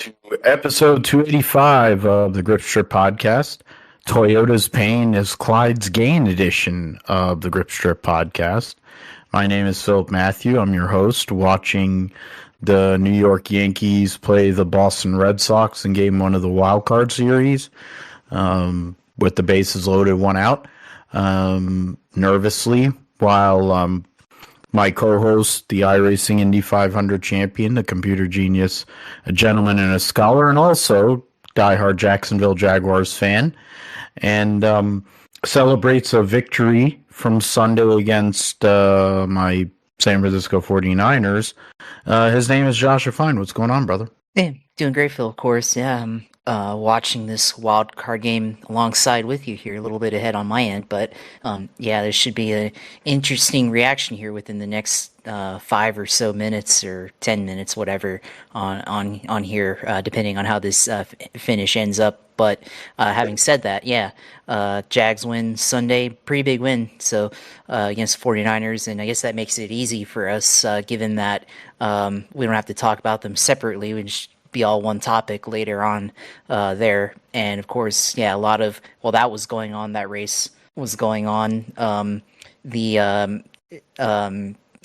to episode 285 of the Grip Strip podcast. Toyota's Pain is Clyde's Gain edition of the Grip Strip podcast. My name is Philip Matthew. I'm your host, watching the New York Yankees play the Boston Red Sox in game one of the wild card series with the bases loaded, one out, nervously, while my co-host, the iRacing Indy 500 champion, the computer genius, a gentleman and a scholar, and also diehard Jacksonville Jaguars fan, and celebrates a victory from Sunday against my San Francisco 49ers. His name is Josh Fine. What's going on, brother? Hey, doing great, Phil, of course. Yeah, I'm watching this wild card game alongside with you here, a little bit ahead on my end, but yeah, there should be an interesting reaction here within the next 5 or so minutes or 10 minutes, whatever, on here, depending on how this finish ends up. But having said that, yeah, Jags win Sunday, pretty big win. So against the 49ers, and I guess that makes it easy for us, given that we don't have to talk about them separately. We just be all one topic later on there. And of course, yeah, a lot of, well, that was going on, that race was going on. The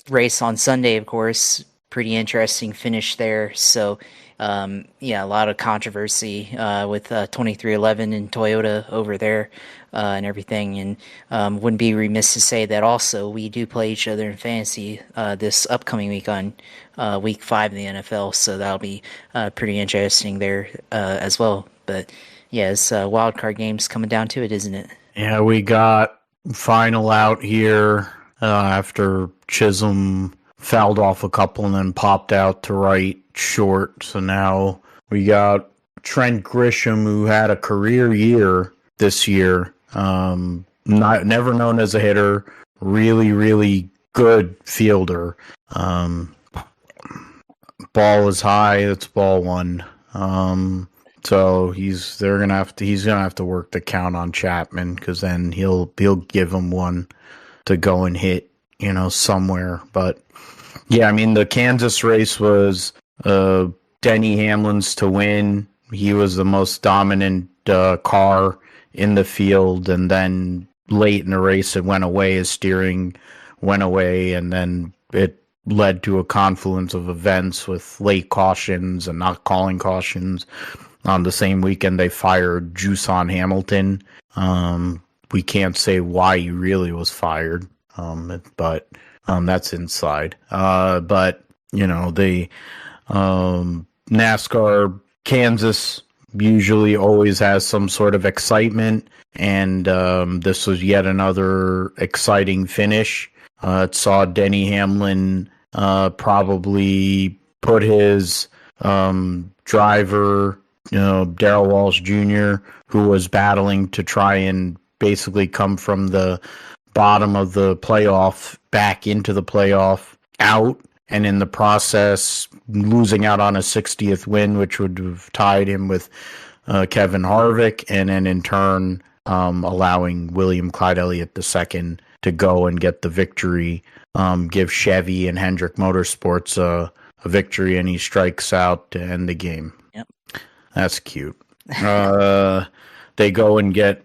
race on Sunday, of course, pretty interesting finish there. So yeah, a lot of controversy with 2311 and Toyota over there and everything. And wouldn't be remiss to say that also we do play each other in fantasy this upcoming week on week 5 in the NFL. So that'll be pretty interesting there as well. But yeah, it's wild card games coming down to it, isn't it? Yeah, we got final out here after Chisholm fouled off a couple and then popped out to right short. So now we got Trent Grisham, who had a career year this year. Never known as a hitter, really good fielder. Ball is high. That's ball one. So he's gonna have to work the count on Chapman, because then he'll give him one to go and hit, somewhere. But yeah, I mean, the Kansas race was Denny Hamlin's to win. He was the most dominant car in the field, and then late in the race it went away. His steering went away, and then it led to a confluence of events with late cautions and not calling cautions. On the same weekend, they fired Juice-on Hamilton. We can't say why he really was fired, but that's inside. But, the NASCAR Kansas usually always has some sort of excitement, and this was yet another exciting finish. It saw Denny Hamlin probably put his driver, Darrell Walsh Jr., who was battling to try and basically come from the bottom of the playoff back into the playoff, out, and in the process losing out on a 60th win, which would have tied him with Kevin Harvick, and then in turn allowing William Clyde Elliott II to go and get the victory, give Chevy and Hendrick Motorsports a victory, and he strikes out to end the game. Yep. That's cute. They go and get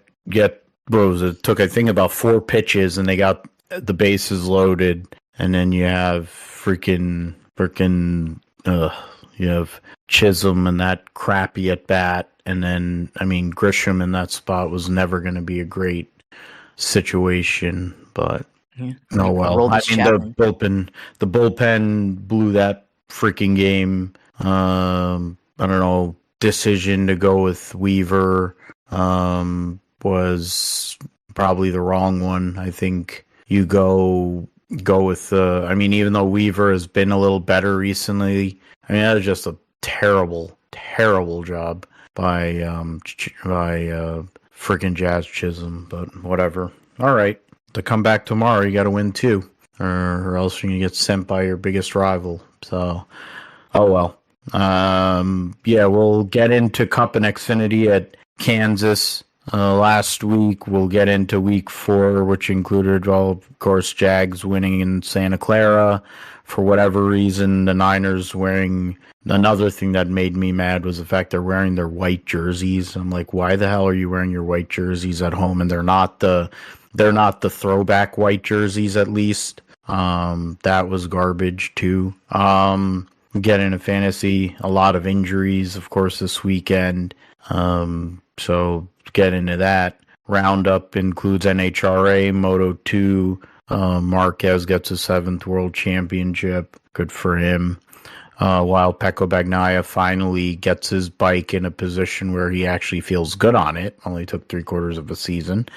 what was it? Took, I think, about 4 pitches, and they got the bases loaded, and then you have you have Chisholm and that crappy at bat, and then, I mean, Grisham in that spot was never going to be a great situation, but oh well. I mean, the bullpen blew that freaking game. I don't know, decision to go with Weaver was probably the wrong one. I think you go with even though Weaver has been a little better recently, I mean, that was just a terrible job by freaking Jazz Chisholm, but whatever. All right, to come back tomorrow, you got to win too, or else you're gonna get sent by your biggest rival. So, oh well. Yeah, we'll get into Cup and Xfinity at Kansas. Last week, we'll get into week 4, which included, well, of course, Jags winning in Santa Clara. For whatever reason, the Niners wearing another thing that made me mad was the fact they're wearing their white jerseys. I'm like, why the hell are you wearing your white jerseys at home? And they're not the throwback white jerseys, at least. That was garbage too. Get into fantasy, a lot of injuries, of course, this weekend. So get into that. Roundup includes NHRA, Moto 2. Marquez gets his 7th world championship. Good for him. While Pecco Bagnaia finally gets his bike in a position where he actually feels good on it. Only took 3/4 of a season.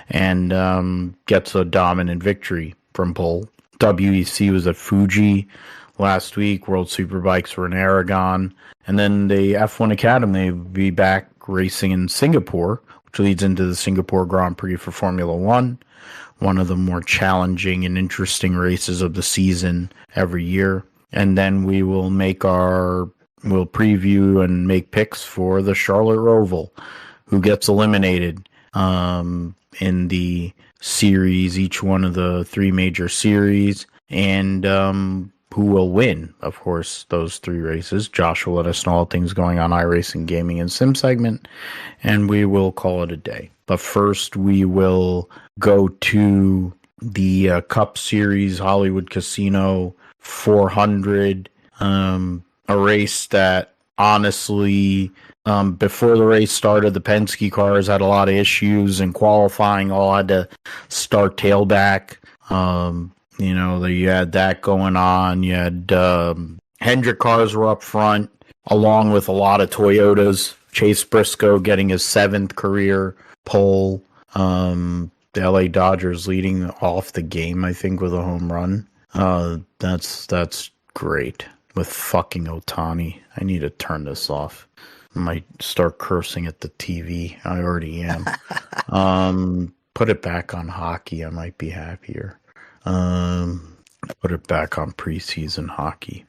And gets a dominant victory from pole. WEC was at Fuji last week. World Superbikes were in Aragon. And then the F1 Academy will be back racing in Singapore, which leads into the Singapore Grand Prix for Formula One. One of the more challenging and interesting races of the season every year. And then we'll preview and make picks for the Charlotte Roval, who gets eliminated in the series, each one of the 3 major series, and who will win, of course, those 3 races. Josh will let us know all things going on iRacing, Gaming, and Sim segment, and we will call it a day. But first, we will go to the Cup Series Hollywood Casino 400, a race that honestly, before the race started, the Penske cars had a lot of issues in qualifying, all had to start tailback. You had that going on. You had Hendrick cars were up front, along with a lot of Toyotas. Chase Briscoe getting his 7th career pole. The LA Dodgers leading off the game, I think, with a home run. That's great. With fucking Ohtani. I need to turn this off. I might start cursing at the TV. I already am. Put it back on hockey. I might be happier. Put it back on preseason hockey.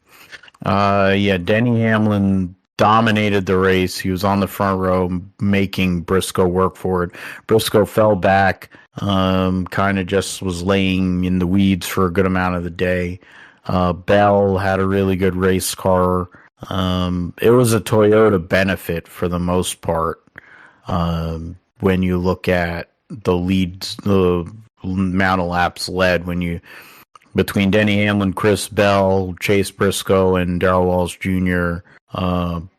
Denny Hamlin dominated the race. He was on the front row, making Briscoe work for it. Briscoe fell back, kind of just was laying in the weeds for a good amount of the day. Bell had a really good race car. It was a Toyota benefit for the most part. When you look at the leads, the amount of laps led, between Denny Hamlin, Chris Bell, Chase Briscoe, and Darrell Walsh Jr.,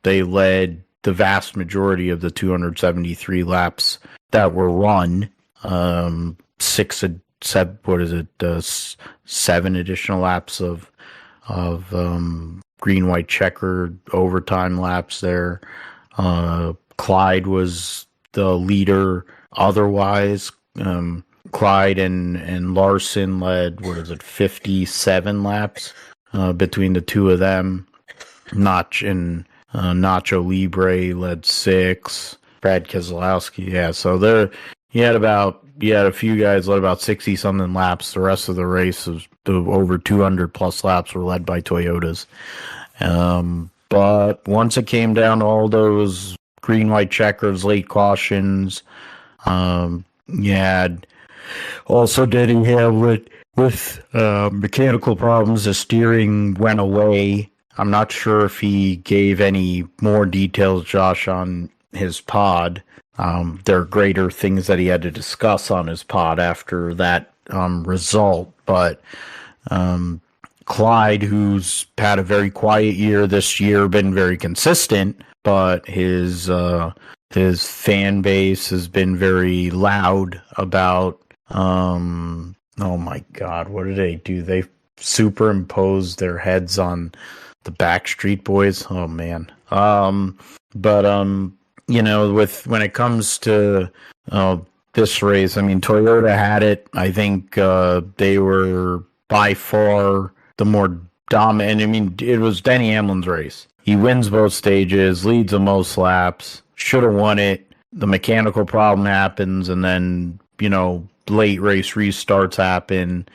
they led the vast majority of the 273 laps that were run. 7 additional laps of green, white, checkered overtime laps there. Clyde was the leader. Otherwise, Clyde and Larson led, 57 laps between the two of them. Nacho Libre led 6. Brad Keselowski, so there you had a few guys led about 60 something laps. The rest of the race was over 200 plus laps were led by Toyotas. But once it came down to all those green, white checkers, late cautions, you had also Denny Hamlin with mechanical problems. The steering went away. I'm not sure if he gave any more details, Josh, on his pod. There are greater things that he had to discuss on his pod after that result. But Clyde, who's had a very quiet year this year, been very consistent, but his fan base has been very loud about, oh my God, what did they do? They superimposed their heads on the Backstreet Boys. Oh man. When it comes to this race, I mean, Toyota had it. I think they were by far the more dominant. I mean, it was Denny Hamlin's race. He wins both stages, leads the most laps, should have won it. The mechanical problem happens, and then, late race restarts happen,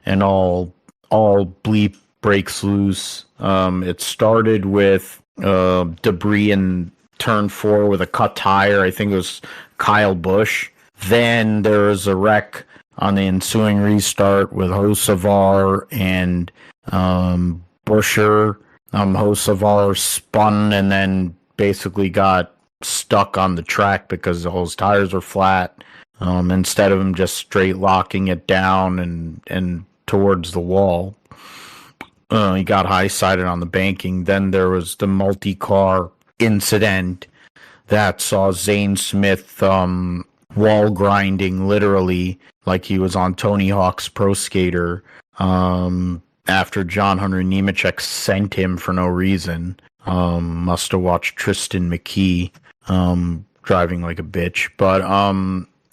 and all bleep breaks loose. It started with debris in turn 4 with a cut tire. I think it was Kyle Busch. Then there was a wreck on the ensuing restart with Hocevar and Buescher. Hocevar spun and then basically got stuck on the track because all his tires were flat. Instead of him just straight locking it down and towards the wall, he got high-sided on the banking. Then there was the multi-car incident that saw Zane Smith wall grinding literally like he was on Tony Hawk's Pro Skater after John Hunter Nemechek sent him for no reason. Must have watched Tristan McKee driving like a bitch. But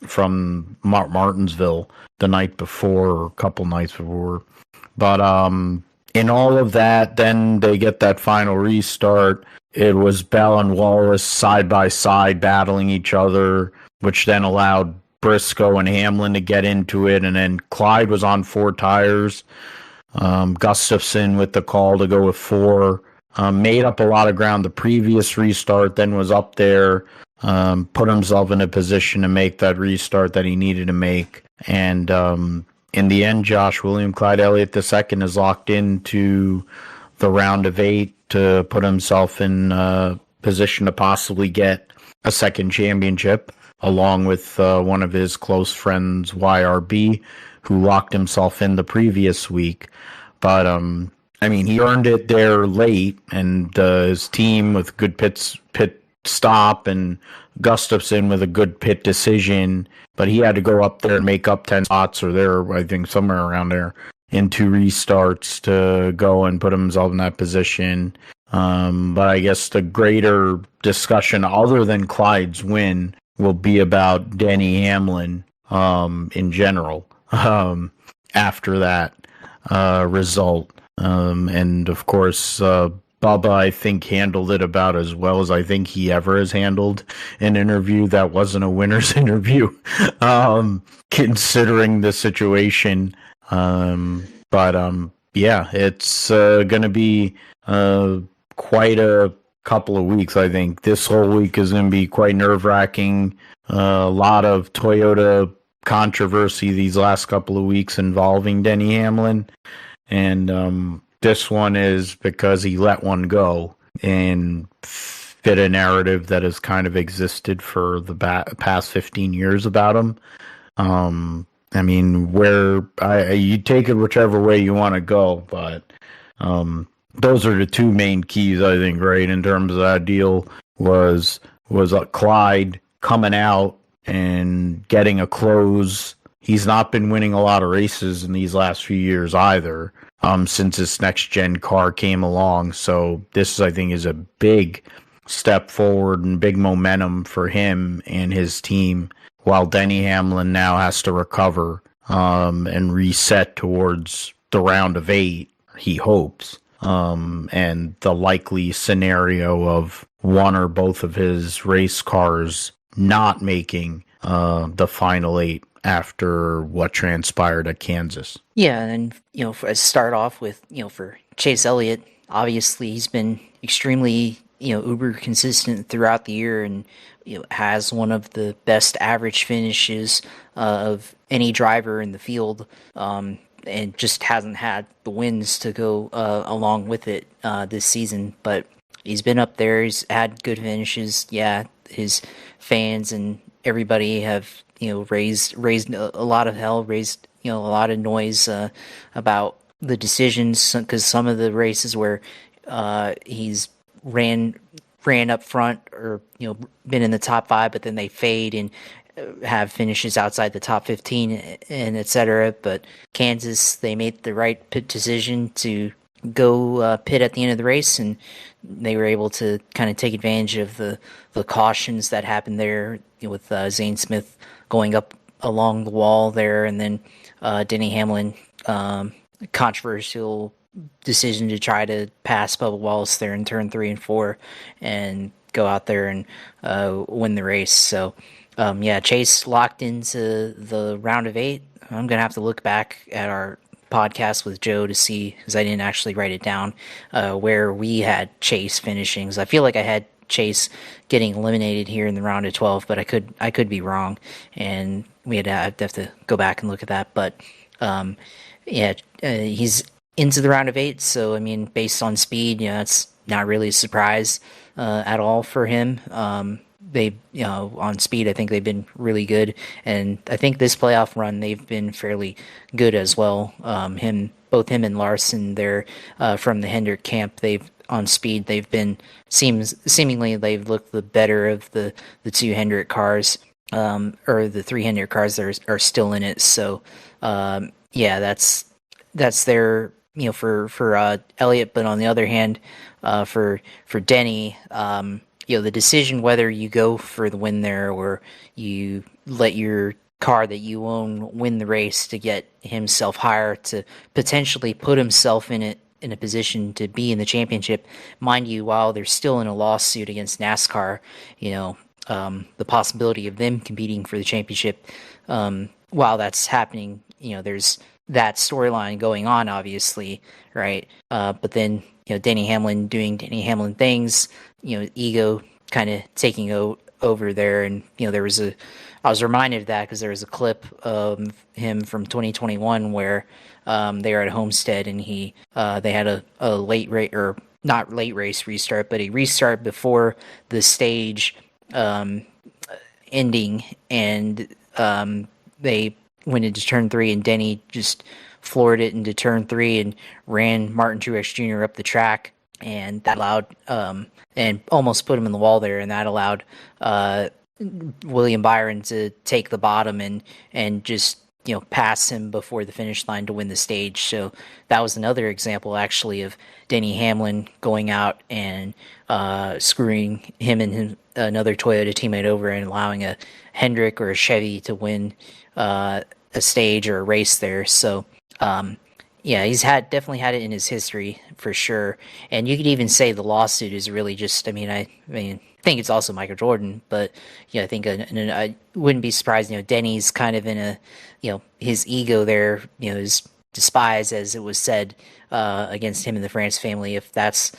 from Martinsville the night before, or a couple nights before. But in all of that, then they get that final restart. It was Bell and Wallace side by side battling each other, which then allowed Briscoe and Hamlin to get into it. And then Clyde was on 4 tires. Gustafson with the call to go with 4. Made up a lot of ground the previous restart, then was up there, put himself in a position to make that restart that he needed to make. And in the end, Josh William Clyde Elliott II is locked into the round of 8 to put himself in position to possibly get a second championship, along with one of his close friends, YRB, who locked himself in the previous week. But, I mean, he earned it there late, and his team with good pit stop and Gustafson with a good pit decision, but he had to go up there and make up 10 spots, or there, I think, somewhere around there, in 2 restarts to go and put himself in that position. But I guess the greater discussion, other than Clyde's win, will be about Denny Hamlin in general after that result. And of course, Bubba, I think, handled it about as well as I think he ever has handled an interview that wasn't a winner's interview, considering the situation. But yeah, it's going to be quite a couple of weeks, I think. This whole week is going to be quite nerve-wracking. A lot of Toyota controversy these last couple of weeks involving Denny Hamlin. And this one is because he let one go and fit a narrative that has kind of existed for the past 15 years about him. I mean, you take it whichever way you want to go, but those are the 2 main keys, I think, right, in terms of that deal was Clyde coming out and getting a close. He's not been winning a lot of races in these last few years either, since this next-gen car came along. So this, I think, is a big step forward and big momentum for him and his team, while Denny Hamlin now has to recover and reset towards the round of 8, he hopes, and the likely scenario of one or both of his race cars not making the final 8 after what transpired at Kansas. Yeah, and start off with, for Chase Elliott, obviously he's been extremely, uber consistent throughout the year, and has one of the best average finishes of any driver in the field, and just hasn't had the wins to go along with it this season. But he's been up there. He's had good finishes. Yeah, his fans and everybody have raised a lot of hell, raised a lot of noise about the decisions, because some of the races where he's ran up front, or been in the top 5, but then they fade and have finishes outside the top 15 and etc. But Kansas, they made the right pit decision to go pit at the end of the race, and they were able to kind of take advantage of the cautions that happened there, with Zane Smith going up along the wall there, and then Denny Hamlin, controversial decision to try to pass Bubba Wallace there in turn 3 and 4 and go out there and win the race. So yeah, Chase locked into the round of 8. I'm gonna have to look back at our podcast with Joe to see, because I didn't actually write it down, where we had Chase finishing. 'Cause I feel like I had Chase getting eliminated here in the round of 12, but I could be wrong, and I'd have to go back and look at that. But he's into the round of 8, so I mean, based on speed, it's not really a surprise at all for him. They, on speed, I think they've been really good, and I think this playoff run they've been fairly good as well. Both him and Larson, they're from the Hendrick camp. On speed, they've been seemingly they've looked the better of the two Hendrick cars, or the three Hendrick cars that are still in it. So, that's their for Elliott. But on the other hand, for Denny, the decision whether you go for the win there or you let your car that you own win the race to get himself higher to potentially put himself in a position to be in the championship. Mind you, while they're still in a lawsuit against NASCAR, the possibility of them competing for the championship, while that's happening, there's that storyline going on, obviously, right? But then, Denny Hamlin doing Denny Hamlin things, ego kind of taking over there. And, I was reminded of that because there was a clip of him from 2021 where they were at Homestead and they had a late race, or not late race restart, but a restart before the stage ending, and they went into turn 3 and Denny just floored it into turn 3 and ran Martin Truex Jr. up the track, and that allowed and almost put him in the wall there, and that allowed William Byron to take the bottom and just pass him before the finish line to win the stage. So that was another example actually of Denny Hamlin going out and screwing him and another Toyota teammate over and allowing a Hendrick or a Chevy to win a stage or a race there. So he's definitely had it in his history for sure. And you could even say the lawsuit is really just, I think it's also Michael Jordan, but I think I wouldn't be surprised. Denny's kind of in a, his ego there, is despised, as it was said, against him and the France family. If that's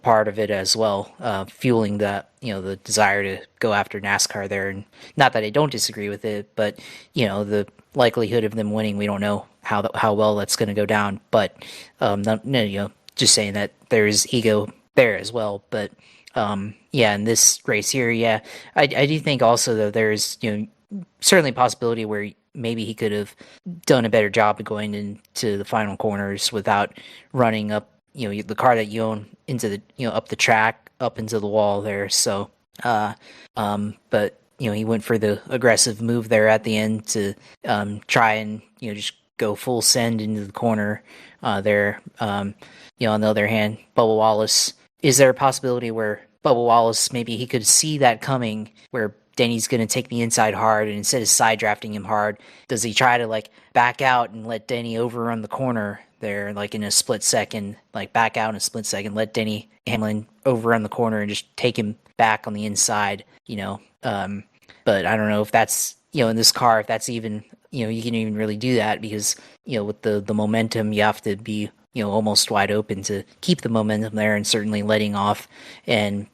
part of it as well, fueling the the desire to go after NASCAR there. And not that I don't disagree with it, but the likelihood of them winning, we don't know how well that's going to go down. But just saying that there's ego there as well. But in this race here, I do think also though there's certainly a possibility where maybe he could have done a better job of going into the final corners without running up the car that you own into the up the track up into the wall there. So but he went for the aggressive move there at the end to try and just go full send into the corner there. On the other hand, Bubba Wallace, is there a possibility where Bubba Wallace, maybe he could see that coming, where Denny's going to take the inside hard, and instead of side drafting him hard, does he try to back out and let Denny overrun the corner there, in a split second, back out in a split second, let Denny Hamlin overrun the corner and just take him back on the inside, but I don't know if that's, in this car, if that's even, you can even really do that because, with the momentum, you have to be, almost wide open to keep the momentum there, and certainly letting off and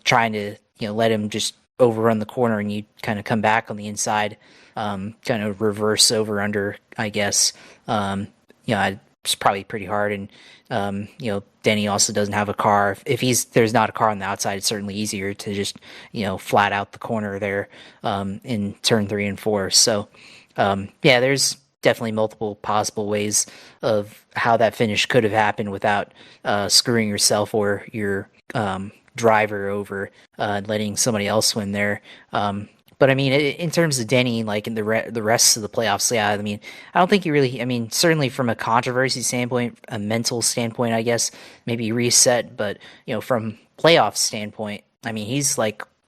trying to, let him just overrun the corner and you kind of come back on the inside, kind of reverse over under, I guess. It's probably pretty hard. And, Denny also doesn't have a car. If there's not a car on the outside, it's certainly easier to just, flat out the corner there, in turn 3 and 4. So, there's definitely multiple possible ways of how that finish could have happened without screwing yourself or your driver over, letting somebody else win there. But in terms of Denny, in the rest of the playoffs, I don't think he really. Certainly from a controversy standpoint, a mental standpoint, I guess maybe reset. But from playoff standpoint, he's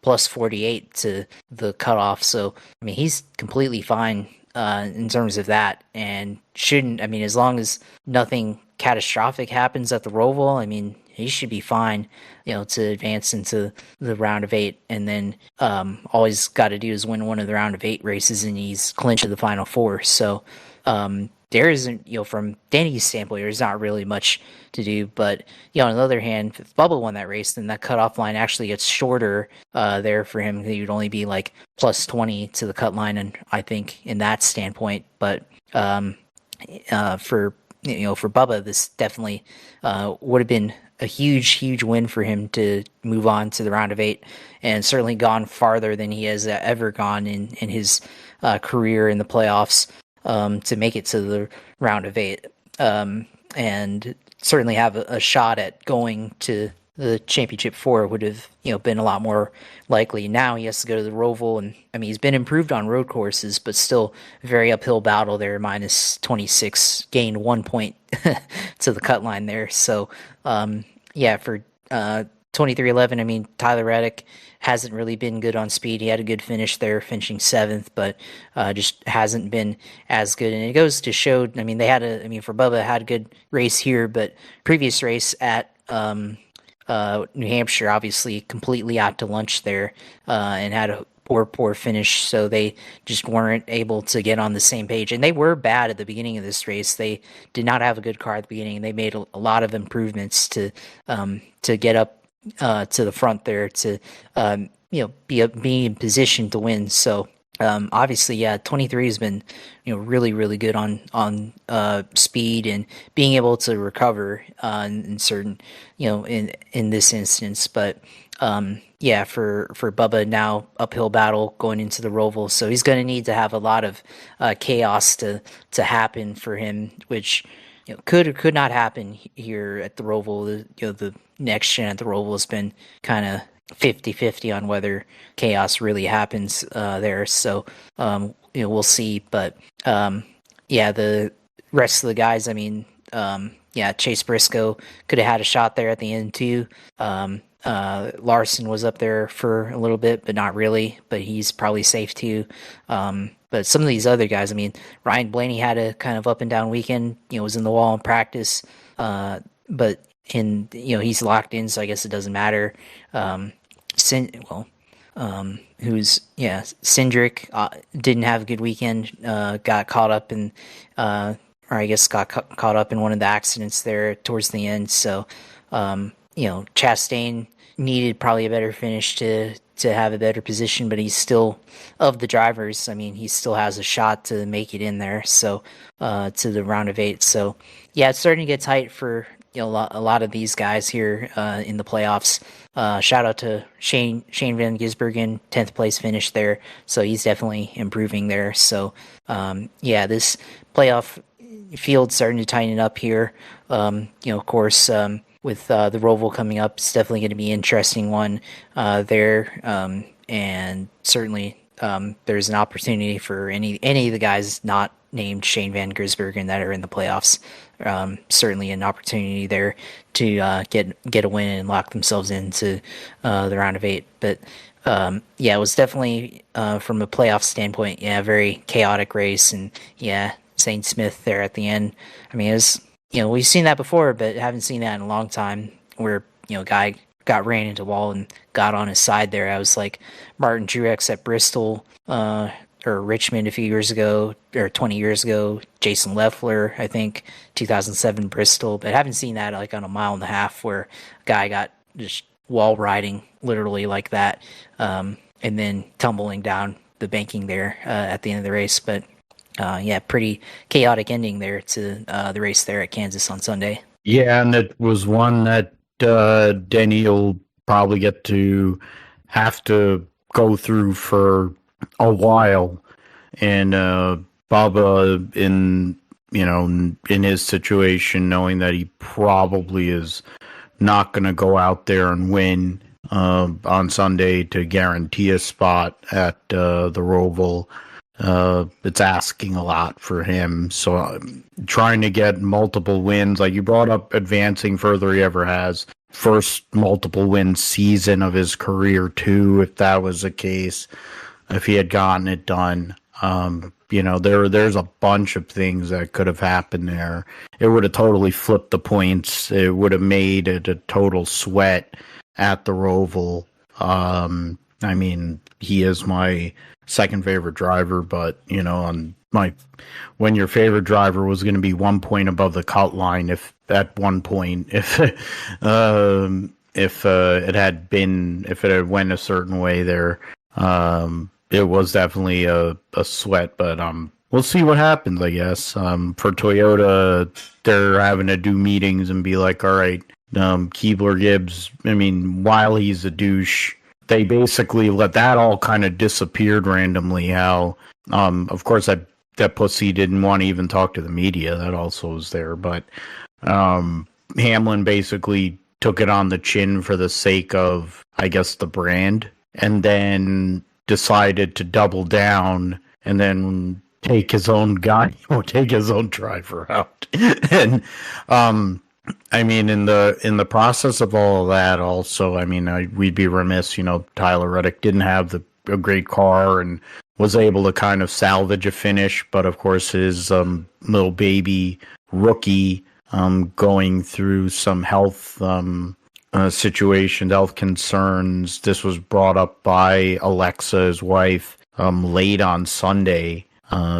plus 48 to the cutoff. So he's completely fine in terms of that, and shouldn't. As long as nothing catastrophic happens at the Roval, he should be fine, to advance into the round of 8. And then all he's got to do is win one of the round of 8 races, and he's clinched to the final 4. So, there isn't, from Denny's standpoint, there's not really much to do. But, on the other hand, if Bubba won that race, then that cutoff line actually gets shorter there for him. He'd only be like plus 20 to the cut line, and I think in that standpoint. But for Bubba, this definitely would have been a huge win for him to move on to the round of 8, and certainly gone farther than he has ever gone in his career in the playoffs to make it to the round of 8, and certainly have a shot at going to the championship 4 would have been a lot more likely. Now he has to go to the Roval, and I mean he's been improved on road courses, but still very uphill battle there. Minus 26, gained 1 point to the cut line there. So for 2311, I mean Tyler Reddick hasn't really been good on speed. He had a good finish there, finishing 7th, but just hasn't been as good. And it goes to show, I mean, for Bubba, had a good race here, but previous race at New Hampshire, obviously completely out to lunch there, and had a poor finish, so they just weren't able to get on the same page. And they were bad at the beginning of this race. They did not have a good car at the beginning, and they made a lot of improvements to get up to the front there to be in position to win. So obviously, 23 has been really good on speed and being able to recover in certain in this instance. But for Bubba, now uphill battle going into the Roval, so he's going to need to have a lot of chaos to happen for him, which could or could not happen here at the Roval. The next gen at the Roval has been kind of 50-50 on whether chaos really happens there. So we'll see. But the rest of the guys, I mean, Chase Briscoe could have had a shot there at the end too. Larson was up there for a little bit, but not really. But he's probably safe too. But some of these other guys, I mean, Ryan Blaney had a kind of up and down weekend. Was in the wall in practice, but he's locked in, so I guess it doesn't matter. Cindric didn't have a good weekend. Got caught up in, got caught up in one of the accidents there towards the end. So, Chastain needed probably a better finish to have a better position, but he's still, of the drivers, I mean, he still has a shot to make it in there. So, to the round of 8. So, it's starting to get tight for a lot of these guys here in the playoffs. Shout out to Shane Van Gisbergen, 10th place finish there. So he's definitely improving there. So this playoff field starting to tighten up here. Of course, with the Roval coming up, it's definitely going to be an interesting one there. And certainly there's an opportunity for any of the guys not named Shane Van Gisbergen that are in the playoffs. Certainly an opportunity there to get a win and lock themselves into the round of 8. But it was definitely from a playoff standpoint, a very chaotic race. And Zane Smith there at the end. I mean, it was, we've seen that before, but haven't seen that in a long time. Where a guy got ran into a wall and got on his side there. I was like Martin Truex at Bristol. Or Richmond a few years ago, or 20 years ago, Jason Leffler, I think, 2007 Bristol, but I haven't seen that like on a mile and a half where a guy got just wall riding literally like that, and then tumbling down the banking there at the end of the race. But pretty chaotic ending there to the race there at Kansas on Sunday. Yeah, and it was one that Denny will probably have to go through for a while, and Bubba in his situation, knowing that he probably is not going to go out there and win on Sunday to guarantee a spot at the Roval, it's asking a lot for him. So trying to get multiple wins, like you brought up, advancing further he ever has. First multiple win season of his career too, if that was the case. If he had gotten it done, there's a bunch of things that could have happened there. It would have totally flipped the points. It would have made it a total sweat at the Roval. I mean, he is my second favorite driver, but when your favorite driver was going to be 1 point above the cut line, if at one point, if if it had went a certain way there, it was definitely a sweat. But we'll see what happens, I guess. For Toyota, they're having to do meetings and be like, all right, Keebler Gibbs, I mean, while he's a douche, they basically let that all kind of disappeared randomly. How, of course, that pussy didn't want to even talk to the media. That also was there. But Hamlin basically took it on the chin for the sake of, I guess, the brand, and then decided to double down and then take his own guy or take his own driver out. And I mean, in the process of all of that, also, I mean, we'd be remiss, Tyler Reddick didn't have a great car and was able to kind of salvage a finish, but of course his little baby rookie going through some health situations, health concerns. This was brought up by Alexa, his wife, late on Sunday.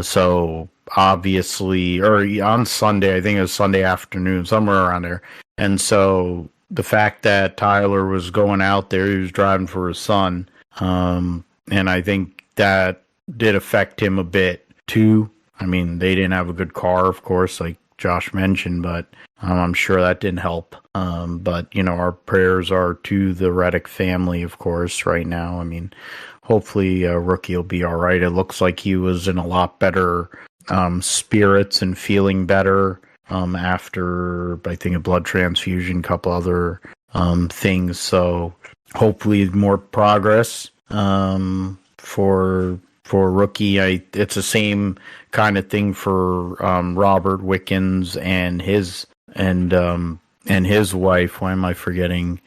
So obviously, or on Sunday, I think it was Sunday afternoon, somewhere around there. And so the fact that Tyler was going out there, he was driving for his son, and I think that did affect him a bit too. I mean, they didn't have a good car, of course, like Josh mentioned, but I'm sure that didn't help. But, our prayers are to the Reddick family, of course, right now. I mean, hopefully Rookie will be all right. It looks like he was in a lot better spirits and feeling better after, I think, a blood transfusion, a couple other things. So hopefully more progress for Rookie. It's the same kind of thing for Robert Wickens and his wife. Why am I forgetting?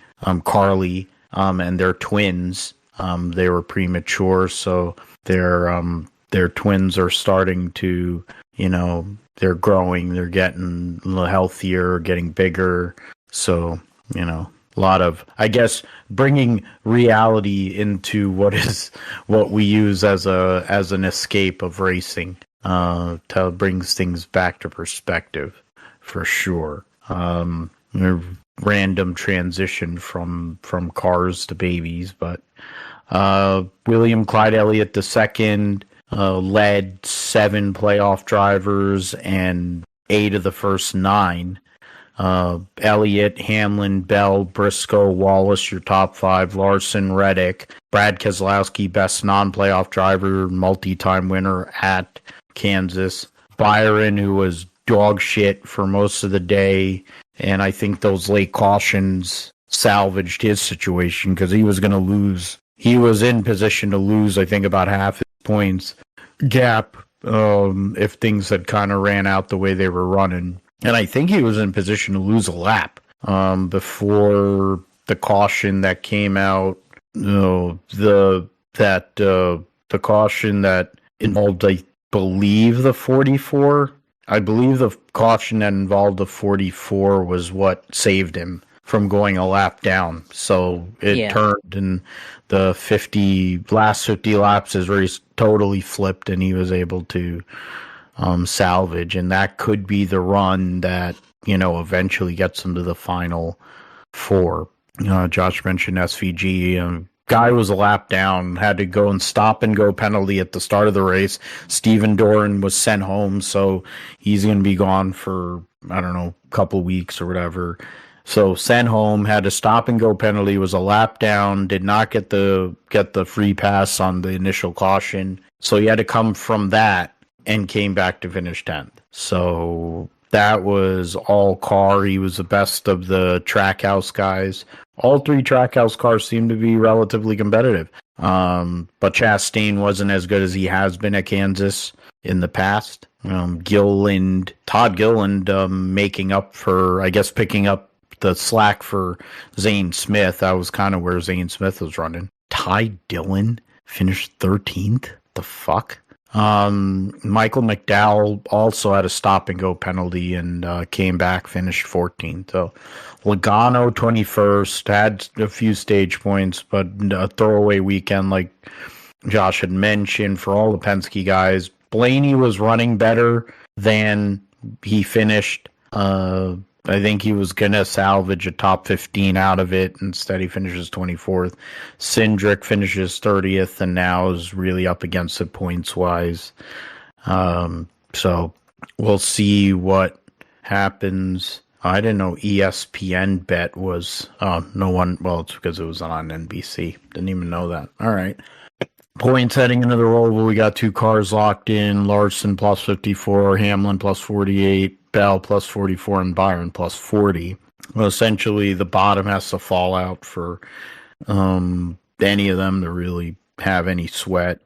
Carly, and their twins. They were premature, so their twins are starting to, they're growing, they're getting a little healthier, getting bigger. So, a lot of, I guess, bringing reality into what we use as an escape of racing, brings things back to perspective for sure. Random transition from cars to babies, but William Clyde Elliott II led 7 playoff drivers and 8 of the first 9. Elliott, Hamlin, Bell, Briscoe, Wallace, your top 5, Larson, Reddick, Brad Keselowski, best non-playoff driver, multi-time winner at Kansas, Byron, who was dog shit for most of the day, and I think those late cautions salvaged his situation because he was going to lose. He was in position to lose, I think, about half his points gap if things had kind of ran out the way they were running. And I think he was in position to lose a lap before the caution that came out. The caution that involved, I believe, the 44. I believe the caution that involved the 44 was what saved him from going a lap down. So it turned, and the last 50 laps, his race totally flipped, and he was able to salvage. And that could be the run that, eventually gets him to the final 4. Josh mentioned SVG. Guy was a lap down, had to go and stop and go penalty at the start of the race. Steven Doran was sent home, so he's going to be gone for, I don't know, a couple weeks or whatever. So sent home, had to stop and go penalty, was a lap down, did not get the free pass on the initial caution. So he had to come from that and came back to finish 10th. So that was all car. He was the best of the Trackhouse guys. All 3 Trackhouse cars seemed to be relatively competitive. But Chastain wasn't as good as he has been at Kansas in the past. Todd Gilliland making up for, I guess, picking up the slack for Zane Smith. That was kind of where Zane Smith was running. Ty Dillon finished 13th? The fuck? Michael McDowell also had a stop and go penalty and came back, finished 14th. So Logano 21st, had a few stage points, but a throwaway weekend like Josh had mentioned for all the Penske guys. Blaney was running better than he finished. I think he was going to salvage a top 15 out of it. Instead, he finishes 24th. Cindric finishes 30th and now is really up against it points-wise. So we'll see what happens. I didn't know ESPN bet was... no one... Well, it's because it was on NBC. Didn't even know that. All right. Points heading into the Roval, we got 2 cars locked in. Larson plus 54, Hamlin plus 48, Bell plus 44, and Byron plus 40. Well, essentially, the bottom has to fall out for any of them to really have any sweat.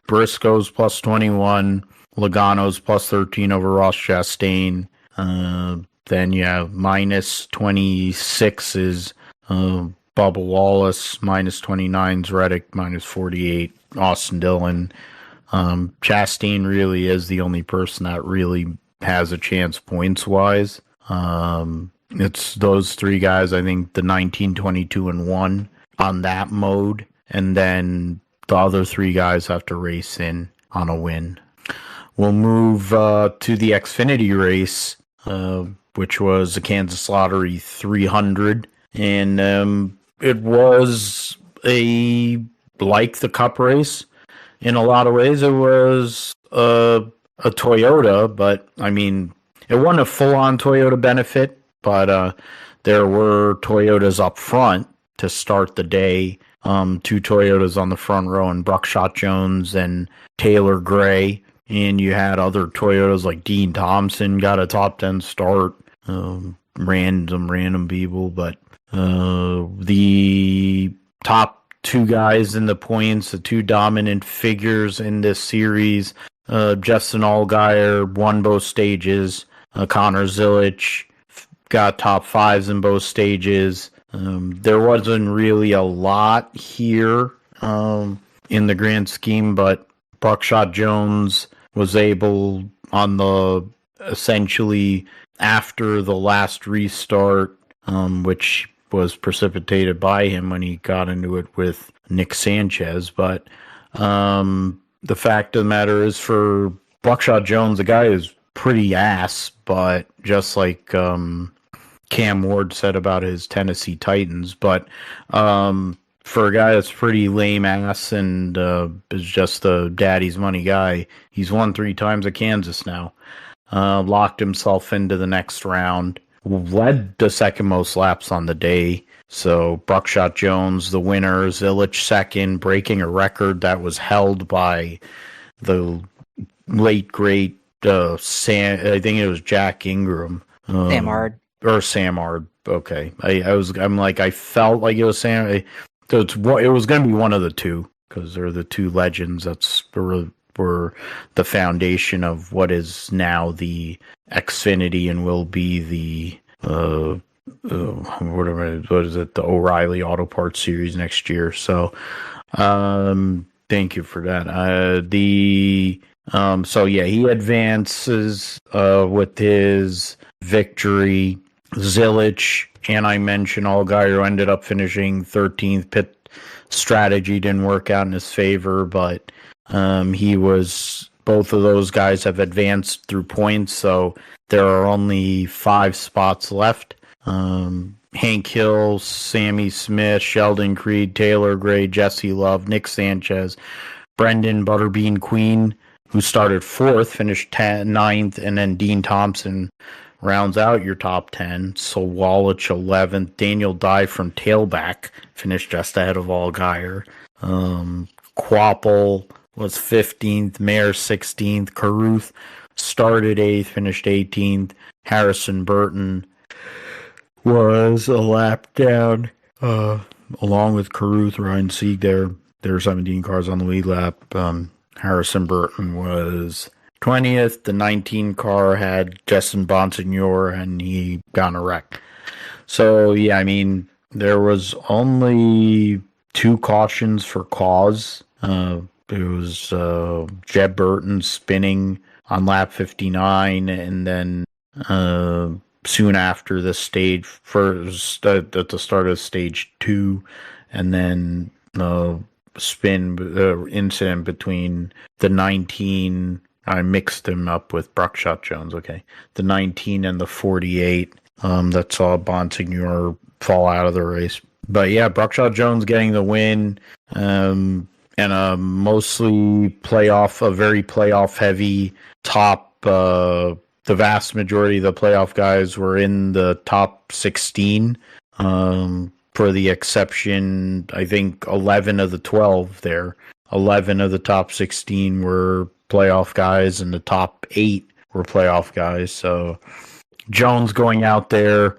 Briscoe's plus 21, Logano's plus 13 over Ross Chastain. Then you have minus 26 is Bubba Wallace, minus 29's Reddick, minus 48 Austin Dillon. Chastain really is the only person that really has a chance points-wise. It's those 3 guys, I think the 19, 22, and 1 on that mode. And then the other 3 guys have to race in on a win. We'll move to the Xfinity race, which was the Kansas Lottery 300. And it was like the Cup race in a lot of ways. It was a Toyota, but I mean, it wasn't a full-on Toyota benefit, but there were Toyotas up front to start the day. 2 Toyotas on the front row, and Buckshot Jones and Taylor Gray. And you had other Toyotas like Dean Thompson got a top 10 start. Random people, but the top 2 guys in the points, the 2 dominant figures in this series, Justin Allgaier won both stages. Connor Zilic got top 5s in both stages. There wasn't really a lot here in the grand scheme, but Buckshot Jones was able on the essentially after the last restart, which was precipitated by him when he got into it with Nick Sanchez. But the fact of the matter is, for Buckshot Jones, the guy is pretty ass, but just like Cam Ward said about his Tennessee Titans, but for a guy that's pretty lame ass and is just a daddy's money guy, he's won 3 times at Kansas now. Locked himself into the next round. Led the second most laps on the day. So Buckshot Jones, the winner, Zilic second, breaking a record that was held by the late great I think it was Jack Ingram. Sam Ard. Or Sam Ard. Okay. I felt like it was Sam. So it was going to be one of the 2 because they're the 2 legends that's were the foundation of what is now the Xfinity and will be the what is it, the O'Reilly Auto Parts Series next year. So thank you for that. So yeah, he advances with his victory. Zilic, and I mentioned Allgaier ended up finishing 13th. Pit strategy didn't work out in his favor, but both of those guys have advanced through points, so there are only 5 spots left. Hank Hill, Sammy Smith, Sheldon Creed, Taylor Gray, Jesse Love, Nick Sanchez, Brendan Butterbean Queen, who started 4th, finished 9th, and then Dean Thompson rounds out your top 10. So Wallach 11th, Daniel Dye from tailback finished just ahead of Allgaier. Quapple was 15th, Mayer 16th, Carruth started 8th, finished 18th. Harrison Burton was a lap down, along with Carruth, Ryan Sieg there. There were 17 cars on the lead lap. Harrison Burton was 20th. The 19 car had Justin Bonsignor, and he got in a wreck. So, yeah, I mean, there was only 2 cautions for cause. it was Jeb Burton spinning on lap 59, and then soon after the stage first at the start of stage 2, and then incident between the 19. I mixed him up with Buckshot Jones. Okay, the 19 and the 48 that saw Bonsignor fall out of the race. But yeah, Buckshot Jones getting the win, and a mostly a very playoff heavy top. The vast majority of the playoff guys were in the top 16. For the exception, I think 11 of the 12 there. 11 of the top 16 were playoff guys, and the top 8 were playoff guys. So Jones going out there,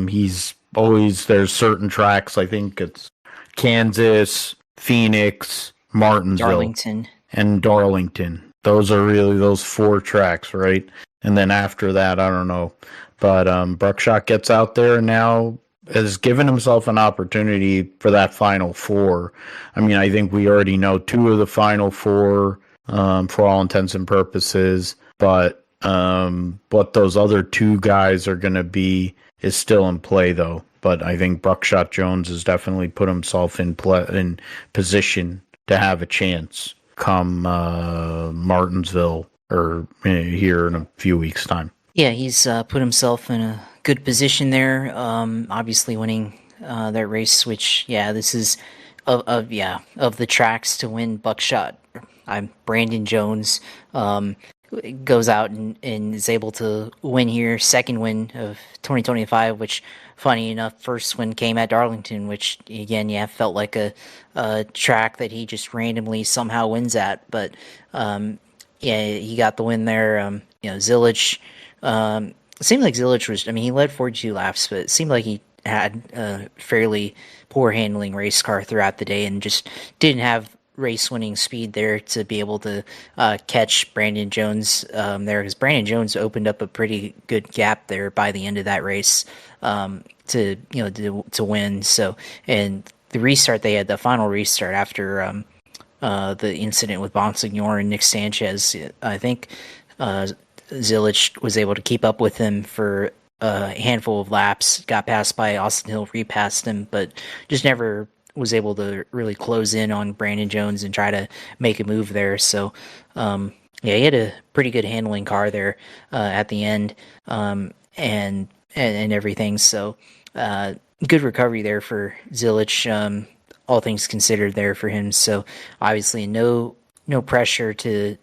he's always, there's certain tracks, I think it's Kansas, Phoenix, Martinsville, Darlington. and Darlington. Those are really those 4 tracks, right? And then after that, I don't know. But Buckshot gets out there and now has given himself an opportunity for that final 4. I mean, I think we already know 2 of the final 4 for all intents and purposes. But what those other 2 guys are going to be is still in play, though. But I think Buckshot Jones has definitely put himself in position to have a chance come Martinsville, or here in a few weeks' time. Yeah, he's put himself in a good position there. Obviously winning that race, which this is of the tracks to win Buckshot. Brandon Jones goes out and is able to win here, second win of 2025, which, funny enough, first win came at Darlington, which again, felt like a track that he just randomly somehow wins at. But he got the win there. Zilich, it seemed like Zilich was, he led 42 laps, but it seemed like he had a fairly poor handling race car throughout the day and just didn't have race-winning speed there to be able to catch Brandon Jones there, because Brandon Jones opened up a pretty good gap there by the end of that race to win. So, and the restart, they had the final restart after the incident with Bonsignor and Nick Sanchez. I think Zilich was able to keep up with him for a handful of laps, got passed by Austin Hill, repassed him, but just never was able to really close in on Brandon Jones and try to make a move there. So, he had a pretty good handling car there at the end, and everything. So, good recovery there for Zilich, all things considered there for him. So, obviously, no pressure to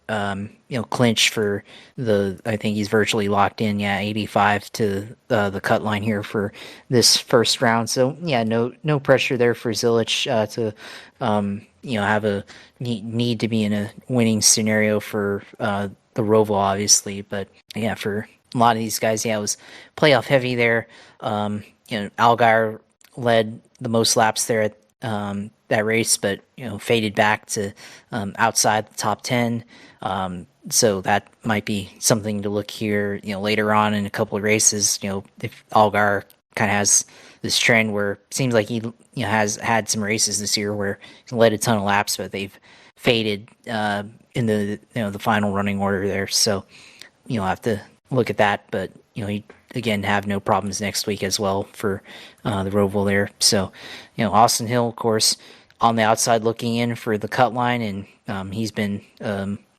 clinch for I think he's virtually locked in, 85 to the cut line here for this first round. So no pressure there for Zilich to have a need to be in a winning scenario for the Roval, obviously. But for a lot of these guys, it was playoff heavy there. Allgaier led the most laps there at that race, but faded back to outside the top 10. So that might be something to look here, later on in a couple of races. If Allgaier kind of has this trend where it seems like he has had some races this year where he led a ton of laps, but they've faded in the the final running order there. So you'll have to look at that, but he again have no problems next week as well for the Roval there. So Austin Hill, of course, on the outside looking in for the cut line, and he's been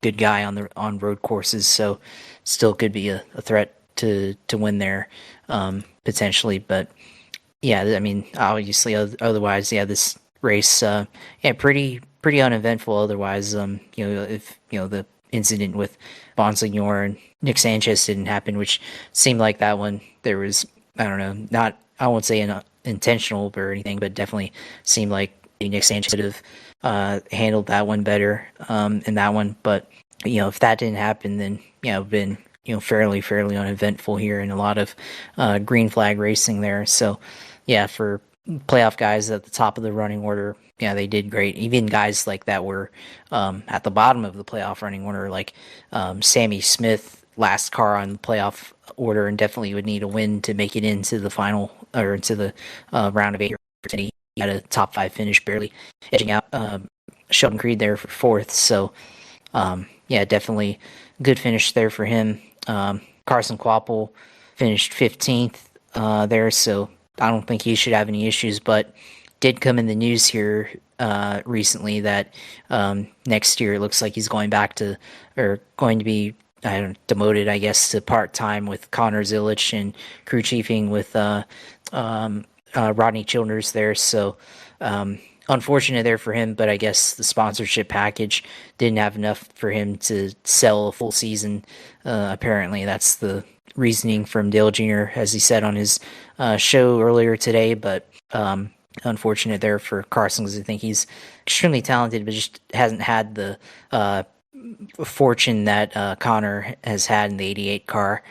good guy on road courses, so still could be a threat to win there potentially. But obviously otherwise, this race pretty uneventful otherwise. If the incident with Bonsignor and Nick Sanchez didn't happen, which seemed like that one there was, I don't know, I won't say intentional or anything, but definitely seemed like Nick Sanchez could have handled that one better in that one. But if that didn't happen, then been fairly uneventful here, and a lot of green flag racing there. So for playoff guys at the top of the running order, they did great. Even guys like that were at the bottom of the playoff running order, like Sammy Smith, last car on the playoff order, and definitely would need a win to make it into the final or into the round of 8. He had a top 5 finish, barely edging out Sheldon Creed there for fourth. So, yeah, definitely good finish there for him. Carson Kvapil finished 15th there, so I don't think he should have any issues, but did come in the news here recently that next year it looks like he's going back to, or going to be, demoted, I guess, to part-time with Connor Zilic and crew chiefing with Rodney Childers there. So unfortunate there for him, but I guess the sponsorship package didn't have enough for him to sell a full season. Apparently, that's the reasoning from Dale Jr., as he said on his show earlier today. But unfortunate there for Carson, because I think he's extremely talented, but just hasn't had the fortune that Connor has had in the 88 car.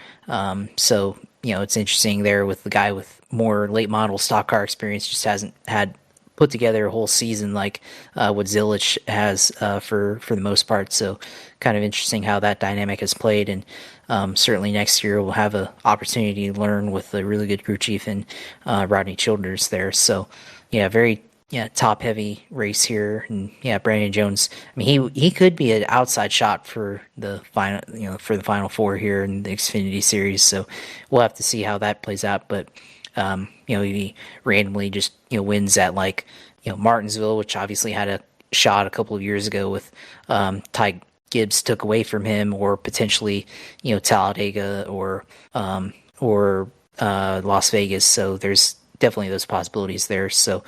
So, it's interesting there with the guy with more late model stock car experience, just hasn't had put together a whole season like what Zilic has for the most part. So kind of interesting how that dynamic has played, and certainly next year we'll have an opportunity to learn with a really good crew chief and Rodney Childers there. So very top heavy race here, and Brandon Jones. I mean, he could be an outside shot for the final, for the Final Four here in the Xfinity Series. So we'll have to see how that plays out, but. He randomly just, wins at Martinsville, which obviously had a shot a couple of years ago with Ty Gibbs took away from him, or potentially, Talladega or Las Vegas. So there's definitely those possibilities there. So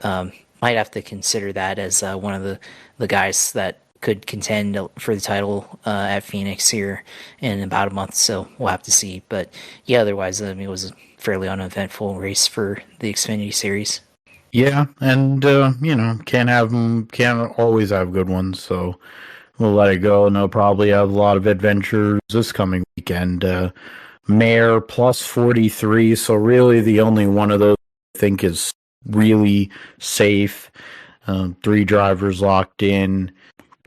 might have to consider that as one of the guys that could contend for the title at Phoenix here in about a month. So we'll have to see. But otherwise, it was a fairly uneventful race for the Xfinity Series. Yeah, and can't always have good ones, so we'll let it go, and they'll probably have a lot of adventures this coming weekend. Mayer plus 43, so really the only one of those I think is really safe. 3 drivers locked in.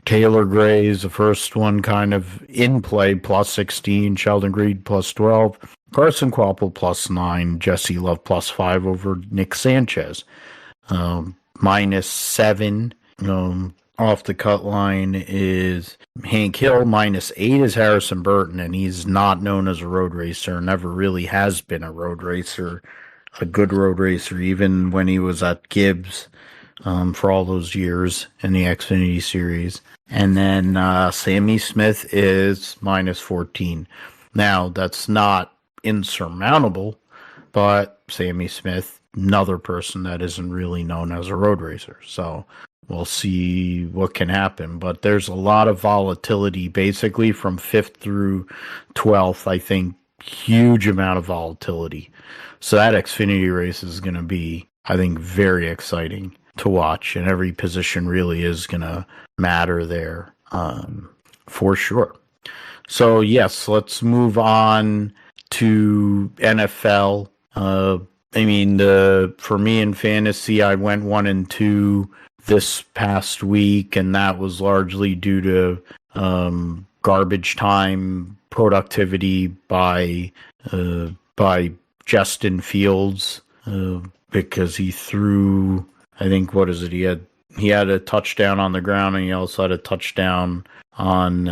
Taylor Gray is the first one kind of in play, plus 16. Sheldon Creed plus 12. Carson Kvapil plus 9. Jesse Love plus 5 over Nick Sanchez. Minus 7 off the cut line is Hank Hill. Minus 8 is Harrison Burton, and he's not known as a road racer, never really has been a road racer, a good road racer, even when he was at Gibbs for all those years in the Xfinity Series. And then Sammy Smith is minus 14. Now, that's not insurmountable, but Sammy Smith, another person that isn't really known as a road racer. So we'll see what can happen. But there's a lot of volatility, basically from 5th through 12th. I think huge amount of volatility. So that Xfinity race is going to be, I think, very exciting to watch, and every position really is going to matter there for sure. So yes, let's move on to NFL. For me in fantasy, I went 1-2 this past week, and that was largely due to garbage time productivity by Justin Fields because he threw, I think, he had a touchdown on the ground, and he also had a touchdown on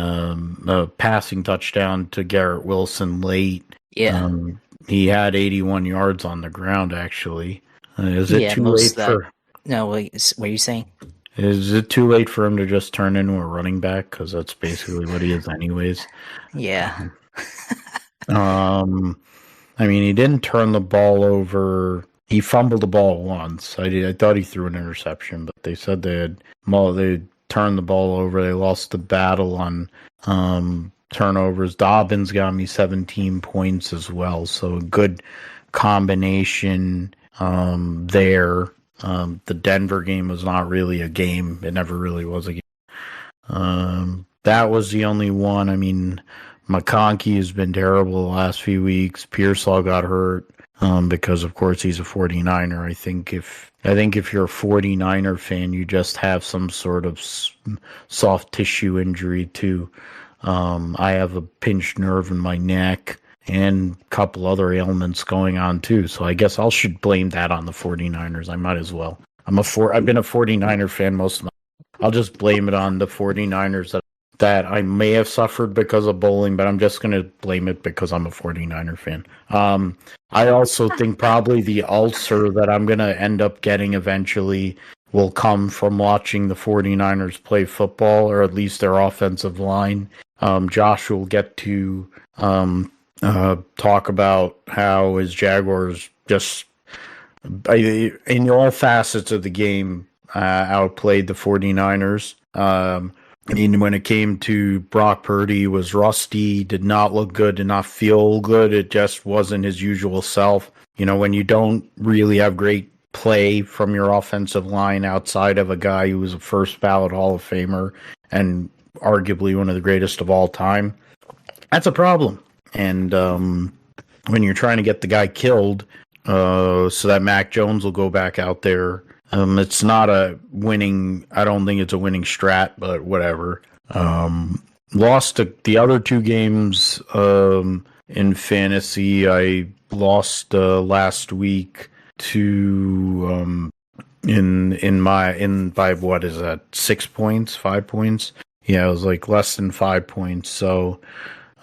a passing touchdown to Garrett Wilson late. Yeah. He had 81 yards on the ground, actually. Is it too late for... No, wait, what are you saying? Is it too late for him to just turn into a running back? Because that's basically what he is anyways. Yeah. He didn't turn the ball over. He fumbled the ball once. I thought he threw an interception, but they said they turned the ball over. They lost the battle on turnovers. Dobbins got me 17 points as well, so a good combination there. The Denver game was not really a game. It never really was a game. That was the only one. McConkey has been terrible the last few weeks. Pearsall got hurt because, of course, he's a 49er. I think if you're a 49er fan, you just have some sort of soft tissue injury too. I have a pinched nerve in my neck and a couple other ailments going on too. So I guess I should blame that on the 49ers. I might as well. I've been a 49er fan most of my I'll just blame it on the 49ers that I may have suffered because of bowling, but I'm just going to blame it because I'm a 49er fan. I also think probably the ulcer that I'm going to end up getting eventually will come from watching the 49ers play football, or at least their offensive line. Josh will get to talk about how his Jaguars just, in all facets of the game, outplayed the 49ers. When it came to Brock Purdy, was rusty, did not look good, did not feel good. It just wasn't his usual self. When you don't really have great play from your offensive line outside of a guy who was a first ballot Hall of Famer and arguably one of the greatest of all time, that's a problem. And when you're trying to get the guy killed so that Mac Jones will go back out there, it's not a winning. I don't think it's a winning strat, but whatever. Lost the other two games in fantasy. I lost last week to by what is that? 6 points, 5 points? Yeah, it was like less than 5 points. So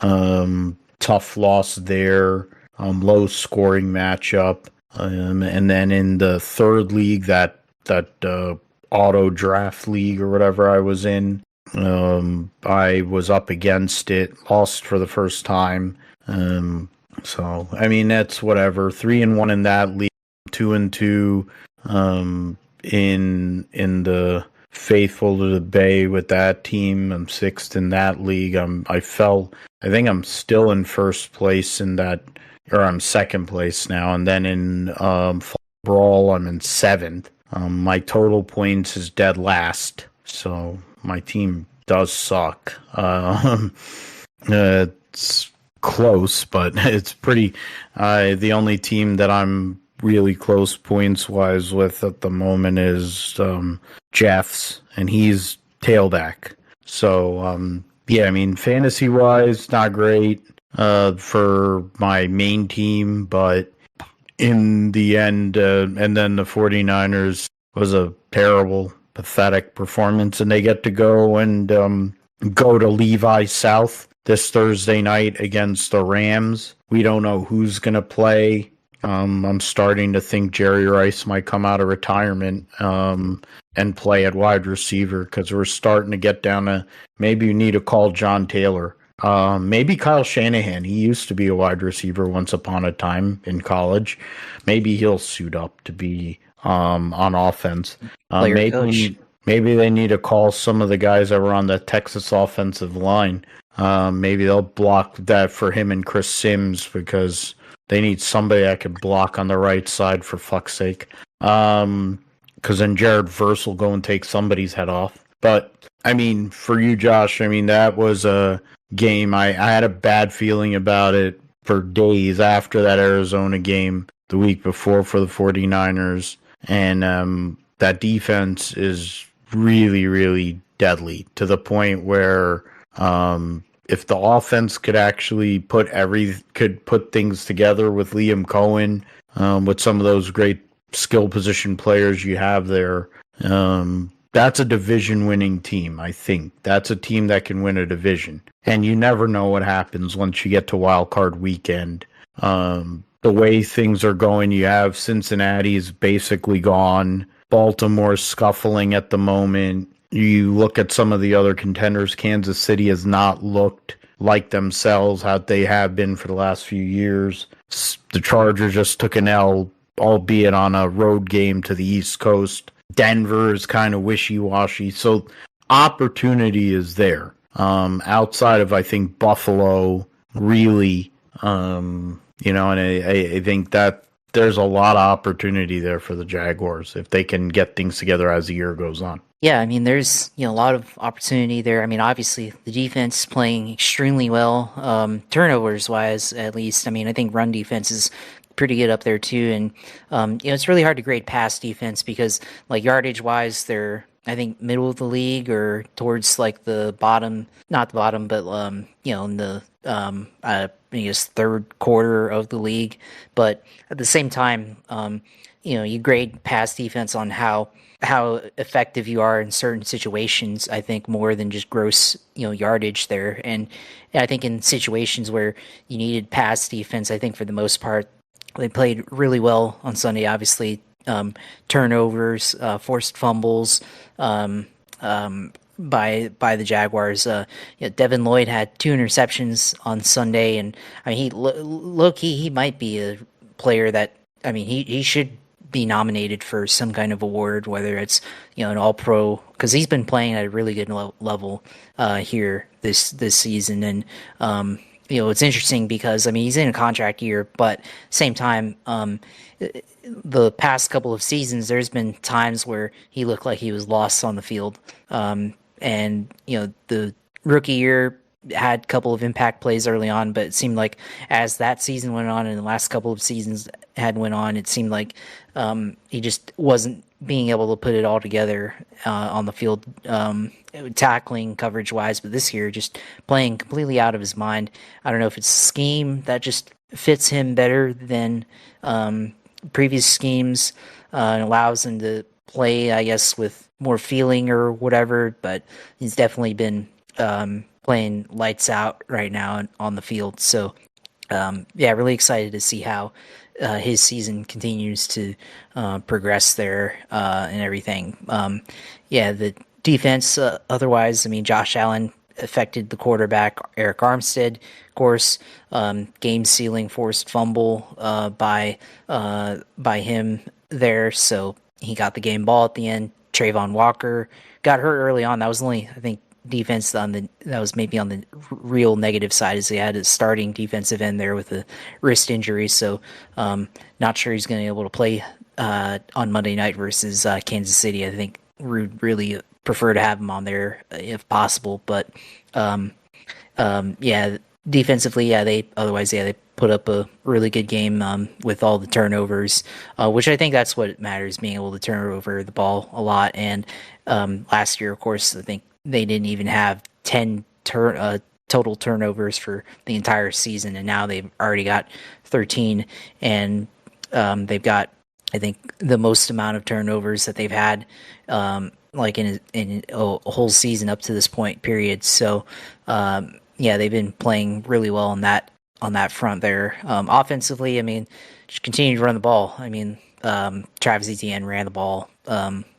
tough loss there. Low scoring matchup. And then in the third league, that auto draft league or whatever I was in, I was up against it, lost for the first time. So I mean, that's whatever. 3-1 in that league, 2-2 in the faithful to the Bay with that team. I'm sixth in that league. I think I'm still in first place in that. Or I'm second place now, and then in Brawl, I'm in seventh. My total points is dead last, so my team does suck. It's close, but it's pretty. The only team that I'm really close points-wise with at the moment is Jeff's, and he's tailback. So, yeah, I mean, fantasy-wise, not great. For my main team, but in the end, and then the 49ers was a terrible, pathetic performance, and they get to go and go to Levi South this Thursday night against the Rams. We don't know who's going to play. I'm starting to think Jerry Rice might come out of retirement and play at wide receiver, because we're starting to get down to maybe we need to call John Taylor. Maybe Kyle Shanahan. He used to be a wide receiver once upon a time in college. Maybe he'll suit up to be on offense. Maybe they need to call some of the guys that were on the Texas offensive line. Maybe they'll block that for him and Chris Sims, because they need somebody that can block on the right side, for fuck's sake. Because then Jared Verse will go and take somebody's head off. But I mean, for you, Josh, I mean, that was a game. I had a bad feeling about it for days after that Arizona game the week before for the 49ers. And that defense is really, really deadly, to the point where if the offense could actually put things together with Liam Cohen, with some of those great skill position players you have there, that's a division-winning team, I think. That's a team that can win a division. And you never know what happens once you get to Wild Card Weekend. The way things are going, you have Cincinnati's basically gone. Baltimore's scuffling at the moment. You look at some of the other contenders. Kansas City has not looked like themselves, how they have been for the last few years. The Chargers just took an L, albeit on a road game to the East Coast. Denver is kind of wishy-washy. So opportunity is there. Outside of, I think, Buffalo, really, and I think that there's a lot of opportunity there for the Jaguars if they can get things together as the year goes on. Yeah, I mean, there's a lot of opportunity there. I mean, obviously, the defense is playing extremely well, turnovers-wise, at least. I mean, I think run defense is pretty good up there too, and it's really hard to grade pass defense because, like, yardage wise, they're, I think, middle of the league or towards like the bottom, not the bottom, but in the I guess third quarter of the league. But at the same time, you grade pass defense on how how effective you are in certain situations. I think more than just gross, yardage there. And I think in situations where you needed pass defense, I think for the most part they played really well on Sunday. Obviously, turnovers, forced fumbles. By the Jaguars. Devin Lloyd had 2 interceptions on Sunday, and I mean, he might be a player that, I mean, he should be nominated for some kind of award, whether it's an All Pro, because he's been playing at a really good level here this season. And it's interesting because, I mean, he's in a contract year, but same time, the past couple of seasons, there's been times where he looked like he was lost on the field. And the rookie year had a couple of impact plays early on, but it seemed like as that season went on and the last couple of seasons had went on, it seemed like he just wasn't being able to put it all together on the field, tackling, coverage wise. But this year, just playing completely out of his mind. I don't know if it's a scheme that just fits him better than previous schemes and allows him to play, I guess, with more feeling or whatever. But he's definitely been playing lights out right now on the field. So, really excited to see how his season continues to progress there and everything. The defense, otherwise, I mean, Josh Allen affected the quarterback, Eric Armstead, of course, game-sealing forced fumble by him there, so he got the game ball at the end. Trayvon Walker got hurt early on. That was only, I think, defense that was maybe on the real negative side, as he had a starting defensive end there with a wrist injury. So not sure he's going to be able to play on Monday night versus Kansas City. I think we'd really prefer to have him on there if possible. But defensively, they put up a really good game with all the turnovers, which I think that's what matters, being able to turn over the ball a lot. And last year, of course, I think they didn't even have 10 total turnovers for the entire season, and now they've already got 13, and they've got, I think, the most amount of turnovers that they've had like in a whole season up to this point, period. So they've been playing really well on that front there. Offensively, I mean, just continue to run the ball. I mean, Travis Etienne ran the ball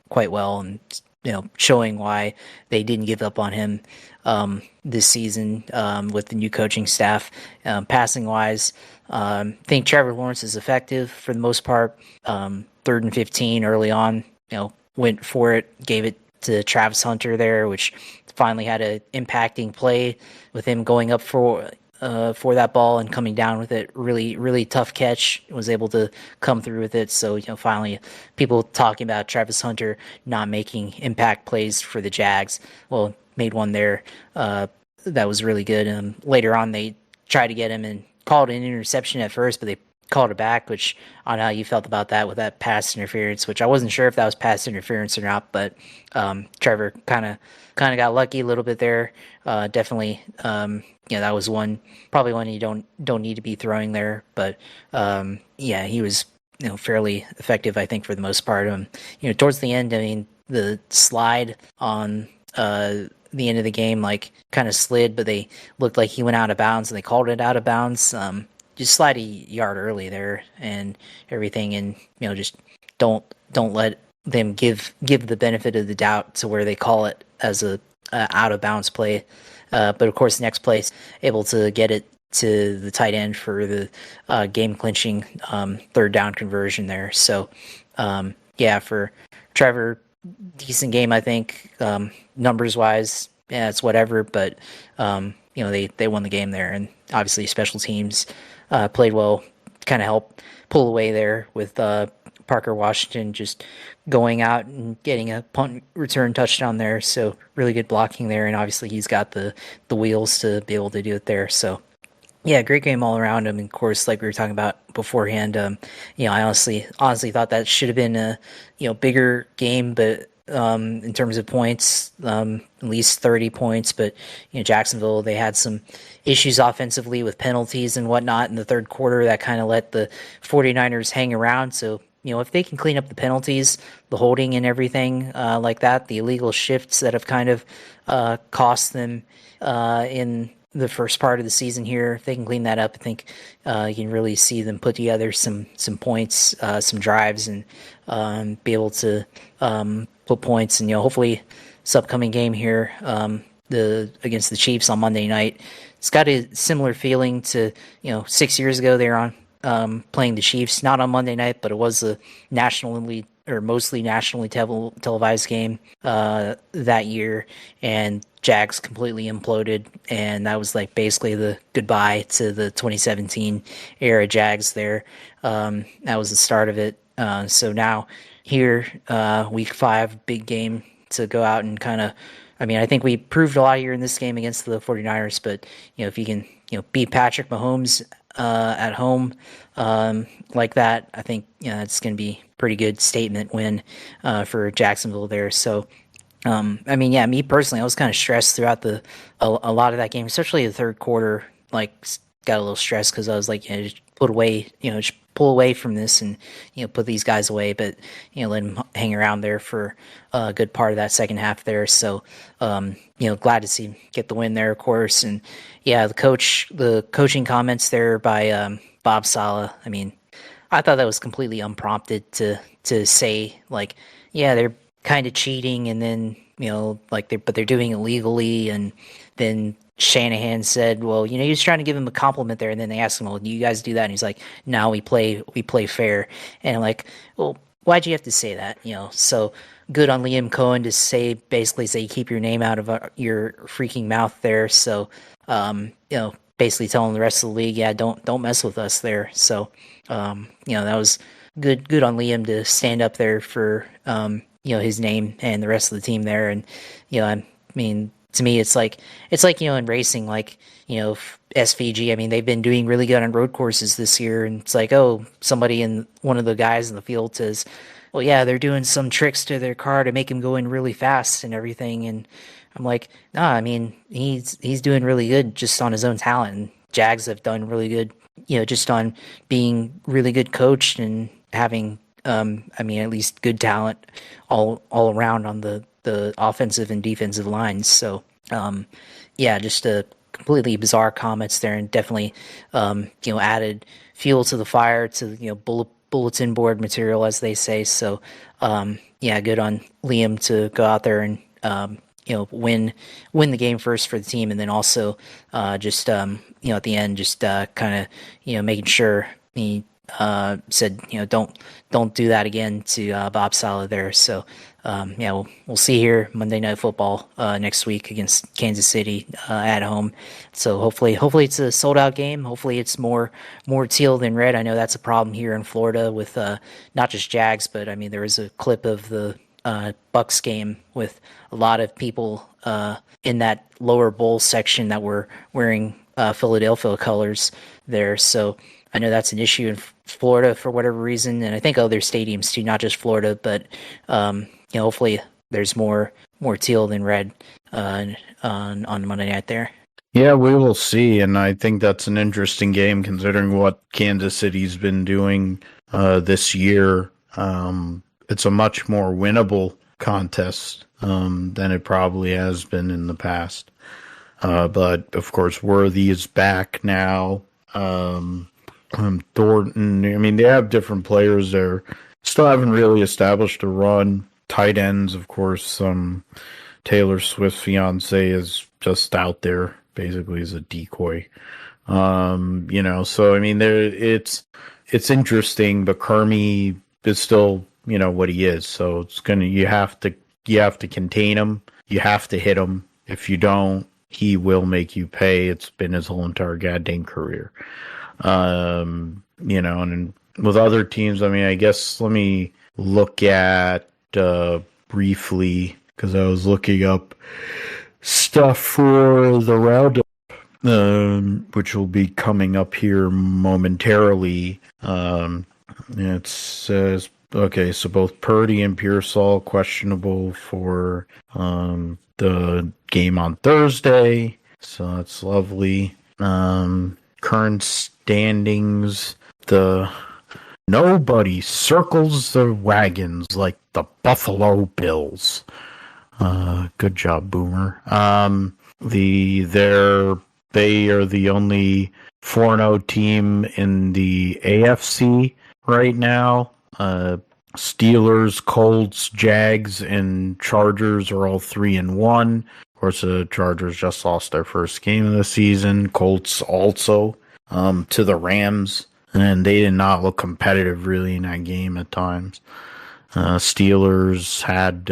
quite well, and showing why they didn't give up on him this season with the new coaching staff. Passing wise, I think Trevor Lawrence is effective for the most part. 3rd and 15 early on, went for it, gave it to Travis Hunter there, which finally had an impacting play with him going up for that ball and coming down with it. Really, really tough catch. Was able to come through with it. So, finally, people talking about Travis Hunter not making impact plays for the Jags. Well, made one there that was really good. Later on, they tried to get him and called an interception at first, but they called it back, which I don't know how you felt about that with that pass interference, which I wasn't sure if that was pass interference or not, but Trevor kind of got lucky a little bit there. Definitely, that was probably one you don't need to be throwing there, but he was fairly effective, I think, for the most part. Towards the end, I mean, the slide on the end of the game kind of slid, but they looked like he went out of bounds, and they called it out of bounds. Just slide a yard early there and everything, and just don't let them give the benefit of the doubt to where they call it as a out of bounds play. But of course, next play, able to get it to the tight end for the game clinching 3rd down conversion there. So for Trevor, decent game, I think. Numbers wise, it's whatever, but they won the game there, and obviously special teams played well, kind of helped pull away there with Parker Washington just going out and getting a punt return touchdown there. So really good blocking there, and obviously he's got the wheels to be able to do it there. So great game all around him. And of course, like we were talking about beforehand, I honestly thought that should have been a bigger game, but in terms of points, at least 30 points. But Jacksonville, they had some issues offensively with penalties and whatnot in the third quarter that kind of let the 49ers hang around. So if they can clean up the penalties, the holding and everything like that, the illegal shifts that have kind of cost them in the first part of the season here, if they can clean that up, I think you can really see them put together some points, some drives, and be able to put points. And hopefully, this upcoming game here, against the Chiefs on Monday night, it's got a similar feeling to 6 years ago they were on playing the Chiefs, not on Monday night, but it was a nationally or mostly nationally televised game that year, and Jags completely imploded, and that was like basically the goodbye to the 2017 era Jags there. That was the start of it. So now here, week 5, big game to go out and kind of, I think we proved a lot here in this game against the 49ers, but if you can beat Patrick Mahomes at home like that, I think it's going to be pretty good statement win for Jacksonville there. So me personally, I was kind of stressed throughout a lot of that game, especially the third quarter. Like, got a little stressed because I was like, just pull away from this and put these guys away, but let them hang around there for a good part of that second half there. So glad to see him get the win there, of course. And the coaching comments there by Bob Saleh. I thought that was completely unprompted to say, like, yeah, they're kind of cheating, and then but they're doing it legally. And then Shanahan said, well, he was trying to give him a compliment there, and then they asked him, well, do you guys do that? And he's like, no, we play fair. And I'm like, well, why'd you have to say that? So good on Liam Cohen to basically say keep your name out of your freaking mouth there. So basically telling the rest of the league, yeah, don't mess with us there. So that was good on Liam to stand up there for his name and the rest of the team there. And to me, it's like in racing, like SVG. They've been doing really good on road courses this year, and it's like, oh, somebody one of the guys in the field says, well, yeah, they're doing some tricks to their car to make him go in really fast and everything. And I'm like, nah, he's doing really good just on his own talent. And Jags have done really good, just on being really good coached and having, at least good talent all around on the offensive and defensive lines. So, just a completely bizarre comments there, and definitely, added fuel to the fire to, bulletin board material, as they say. So, good on Liam to go out there and, win the game first for the team. And then also, at the end, just kind of, making sure he said, don't do that again to Bob Saleh there. So, we'll see here Monday Night Football next week against Kansas City at home. So hopefully it's a sold out game. Hopefully it's more teal than red. I know that's a problem here in Florida with not just Jags, but there was a clip of the Bucks game with a lot of people in that lower bowl section that were wearing Philadelphia colors there. So I know that's an issue in Florida for whatever reason, and I think other stadiums too, not just Florida. But hopefully there's more teal than red on Monday night there. Yeah, we will see, and I think that's an interesting game considering what Kansas City's been doing this year. It's a much more winnable contest than it probably has been in the past. But of course, Worthy is back now. Thornton, they have different players there. Still haven't really established a run. Tight ends, of course. Taylor Swift's fiance is just out there, basically as a decoy. So it's interesting, but Kermy is still, what he is. So you have to contain him. You have to hit him. If you don't, he will make you pay. It's been his whole entire goddamn career. And with other teams, I guess let me look at briefly, because I was looking up stuff for the roundup, which will be coming up here momentarily. It says, okay, so both Purdy and Pearsall questionable for the game on Thursday, so that's lovely. Current standings, the nobody circles the wagons like the Buffalo Bills. Good job, Boomer. They are the only 4-0 team in the AFC right now. Steelers, Colts, Jags, and Chargers are all 3-1. Of course, the Chargers just lost their first game of the season. Colts also to the Rams, and they did not look competitive really in that game at times. Steelers had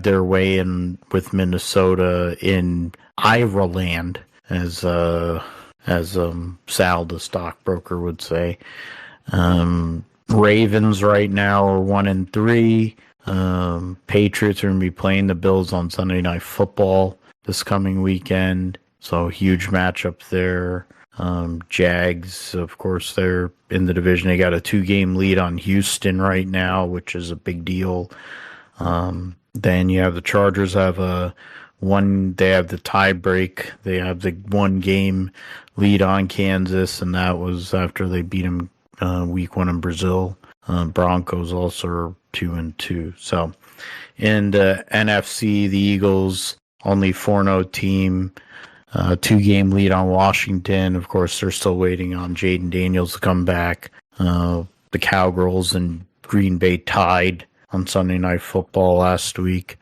their way in with Minnesota in Ireland, as Sal, the stockbroker, would say. Ravens right now are 1-3. Patriots are going to be playing the Bills on Sunday Night Football this coming weekend, so huge matchup there. Jags, of course, they're in the division. They got a 2-game lead on Houston right now, which is a big deal. Then you have the Chargers have they have the tie break. They have the 1-game lead on Kansas, and that was after they beat them week 1 in Brazil. Broncos also are 2-2. So in the NFC, the Eagles, only 4-0 team, 2-game lead on Washington. Of course, they're still waiting on Jaden Daniels to come back. The Cowgirls and Green Bay tied on Sunday Night Football last week,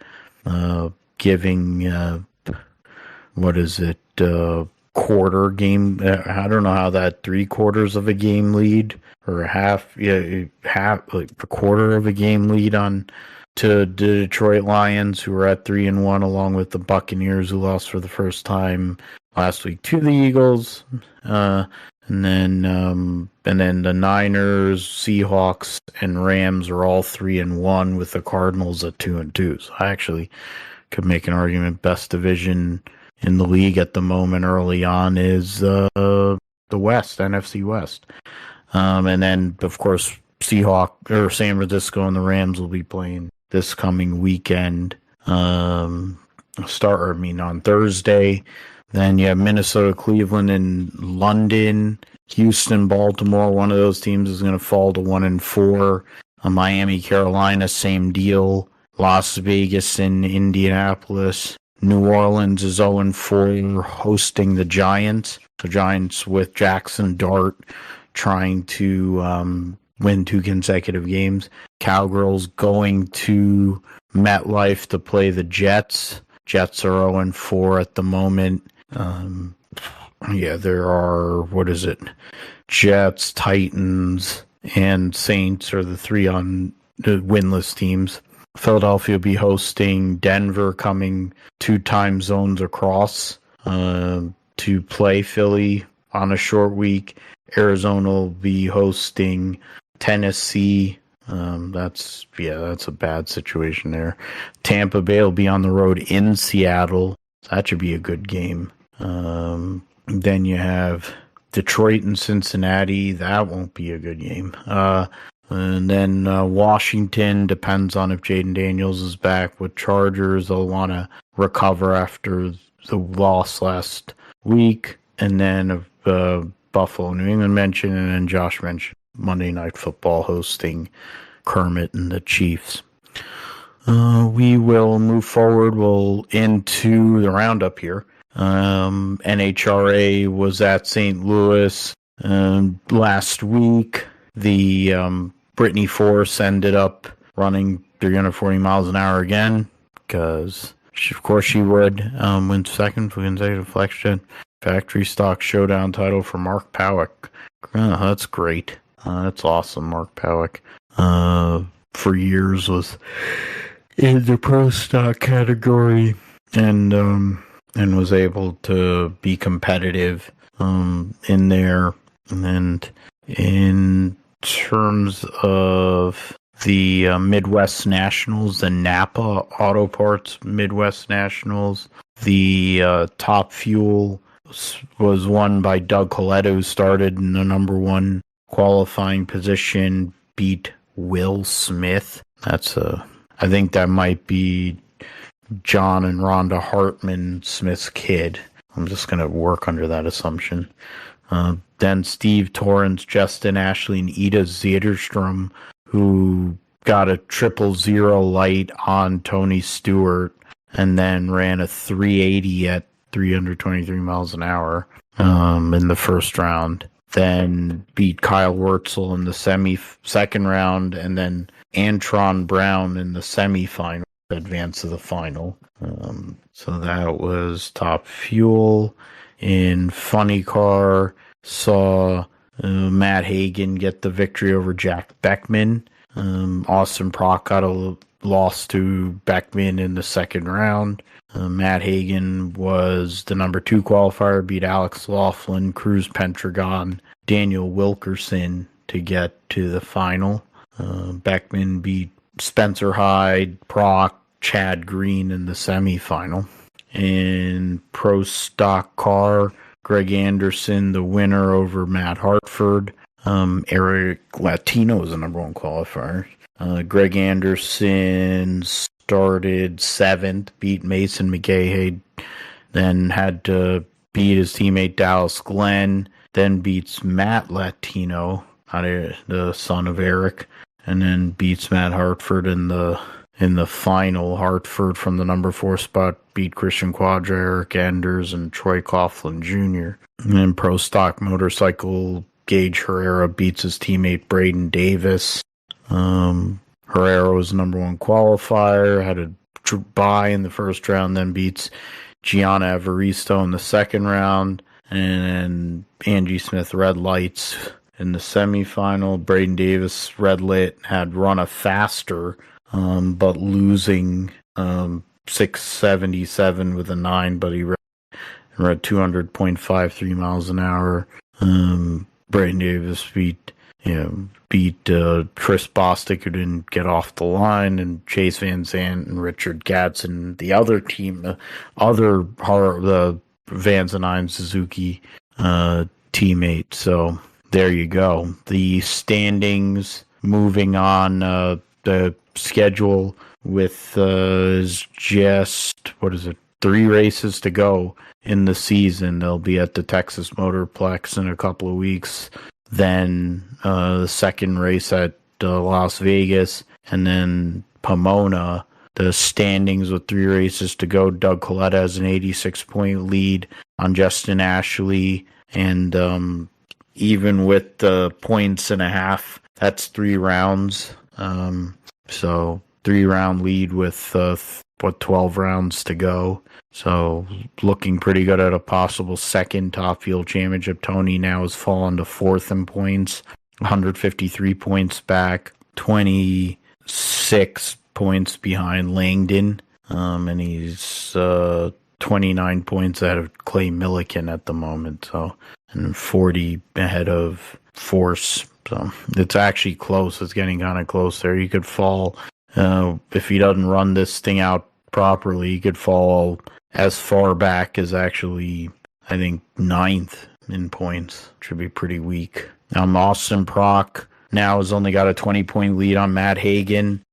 giving quarter game. I don't know how that 3/4 of a game lead or half like a quarter of a game lead on to the Detroit Lions, who are at 3-1, along with the Buccaneers, who lost for the first time last week to the Eagles. And then the Niners, Seahawks, and Rams are all 3-1, with the Cardinals at 2-2. So I actually could make an argument best division in the league at the moment early on is the West, NFC West. And then, of course, San Francisco and the Rams will be playing this coming weekend. On Thursday. Then you have Minnesota, Cleveland, and London. Houston, Baltimore. One of those teams is going to fall to 1-4. Miami, Carolina, same deal. Las Vegas and Indianapolis. New Orleans is 0-4, hosting the Giants. The Giants with Jackson Dart trying to win 2 consecutive games. Cowgirls going to MetLife to play the Jets. Jets are 0-4 at the moment. There are, Jets, Titans, and Saints are the 3 on the winless teams. Philadelphia will be hosting Denver, coming 2 time zones across to play Philly on a short week. Arizona will be hosting Tennessee. That's a bad situation there. Tampa Bay will be on the road in Seattle. That should be a good game. Then you have Detroit and Cincinnati. That won't be a good game. And then Washington, depends on if Jaden Daniels is back. With Chargers, they'll want to recover after the loss last week. And then Buffalo, New England mentioned, and then Josh mentioned Monday Night Football hosting Kermit and the Chiefs. We will move forward. We'll into the roundup here. NHRA was at St. Louis last week. The Brittany Force ended up running 340 miles an hour again, because of course she would. Win second for consecutive FlexGen Factory Stock Showdown title for Mark Powick. That's great. That's awesome. Mark Powick for years was in the pro stock category and was able to be competitive in there. And in terms of the Midwest Nationals, the Napa Auto Parts Midwest Nationals, the Top Fuel was won by Doug Coletta, who started in the number 1 qualifying position, beat Will Smith. I think that might be John and Rhonda Hartman Smith's kid. I'm just going to work under that assumption. Then Steve Torrance, Justin Ashley, and Ida Zederstrom, who got a 000 light on Tony Stewart and then ran a 380 at 323 miles an hour in the first round. Then beat Kyle Wurtzel in the second round, and then Antron Brown in the semifinal to advance to the final. So that was Top Fuel. In Funny Car, saw Matt Hagan get the victory over Jack Beckman. Austin Prock got a loss to Beckman in the second round. Matt Hagan was the number 2 qualifier, beat Alex Laughlin, Cruz Pentragon, Daniel Wilkerson to get to the final. Beckman beat Spencer Hyde, Prock, Chad Green in the semifinal. In Pro Stock Car, Greg Anderson, the winner over Matt Hartford. Eric Latino was the number 1 qualifier. Greg Anderson started 7th, beat Mason McGahey, then had to beat his teammate Dallas Glenn, then beats Matt Latino, the son of Eric, and then beats Matt Hartford in the final. Hartford from the number 4 spot beat Christian Quadra, Eric Enders, and Troy Coughlin Jr. And then Pro Stock Motorcycle, Gage Herrera beats his teammate Braden Davis. Herrera was the number 1 qualifier, had a bye in the first round, then beats Gianna Evaristo in the second round, and Angie Smith red lights in the semifinal. Braden Davis red lit, had run a faster, but losing 677 with a 9, but he ran 200.53 miles an hour. Braden Davis beat Chris Bostic, who didn't get off the line, and Chase Van Zandt and Richard Gadsden, the other team, the Van Zandt Suzuki teammate. So there you go. The standings moving on, the schedule with just, 3 races to go in the season. They'll be at the Texas Motorplex in a couple of weeks. Then the second race at Las Vegas, and then Pomona. The standings with 3 races to go. Doug Coletta has an 86-point lead on Justin Ashley, and even with the points and a half, that's 3 rounds. So 3-round lead with 12 rounds to go. So looking pretty good at a possible second Top Fuel Championship. Tony now has fallen to 4th in points, 153 points back, 26 points behind Langdon, and he's 29 points ahead of Clay Milliken at the moment. So, and 40 ahead of Force. So it's actually close. It's getting kind of close there. He could fall if he doesn't run this thing out properly. He could fall as far back as actually, I think, 9th in points, which would be pretty weak. Austin Prock now has only got a 20-point lead on Matt Hagan,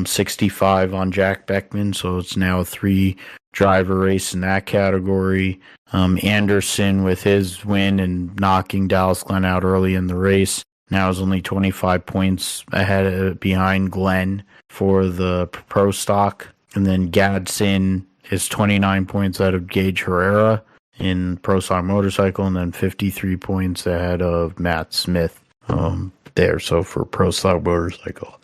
65 on Jack Beckman, so it's now a 3-driver race in that category. Anderson, with his win and knocking Dallas Glenn out early in the race, now is only 25 points behind Glenn for the Pro Stock. And then Gadsden is 29 points ahead of Gage Herrera in Pro Stock Motorcycle, and then 53 points ahead of Matt Smith there. So for Pro Stock Motorcycle.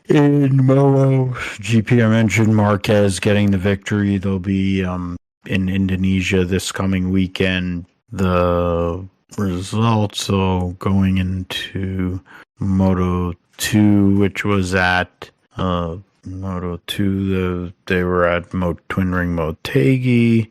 In Moto GP, I mentioned Marquez getting the victory. They'll be in Indonesia this coming weekend. The results, so going into Moto 2, which was at Moto 2, they were at Twin Ring Motegi.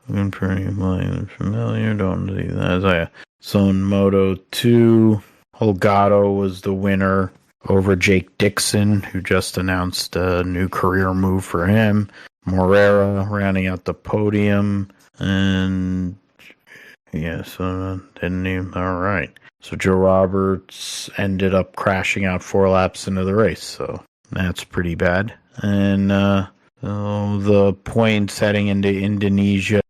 I'm pretty familiar, don't see that. So, yeah. So in Moto 2, Holgado was the winner over Jake Dixon, who just announced a new career move for him. Morera rounding out the podium, and yeah, so didn't even, all right. So Joe Roberts ended up crashing out 4 laps into the race, so that's pretty bad. And so the points heading into Indonesia,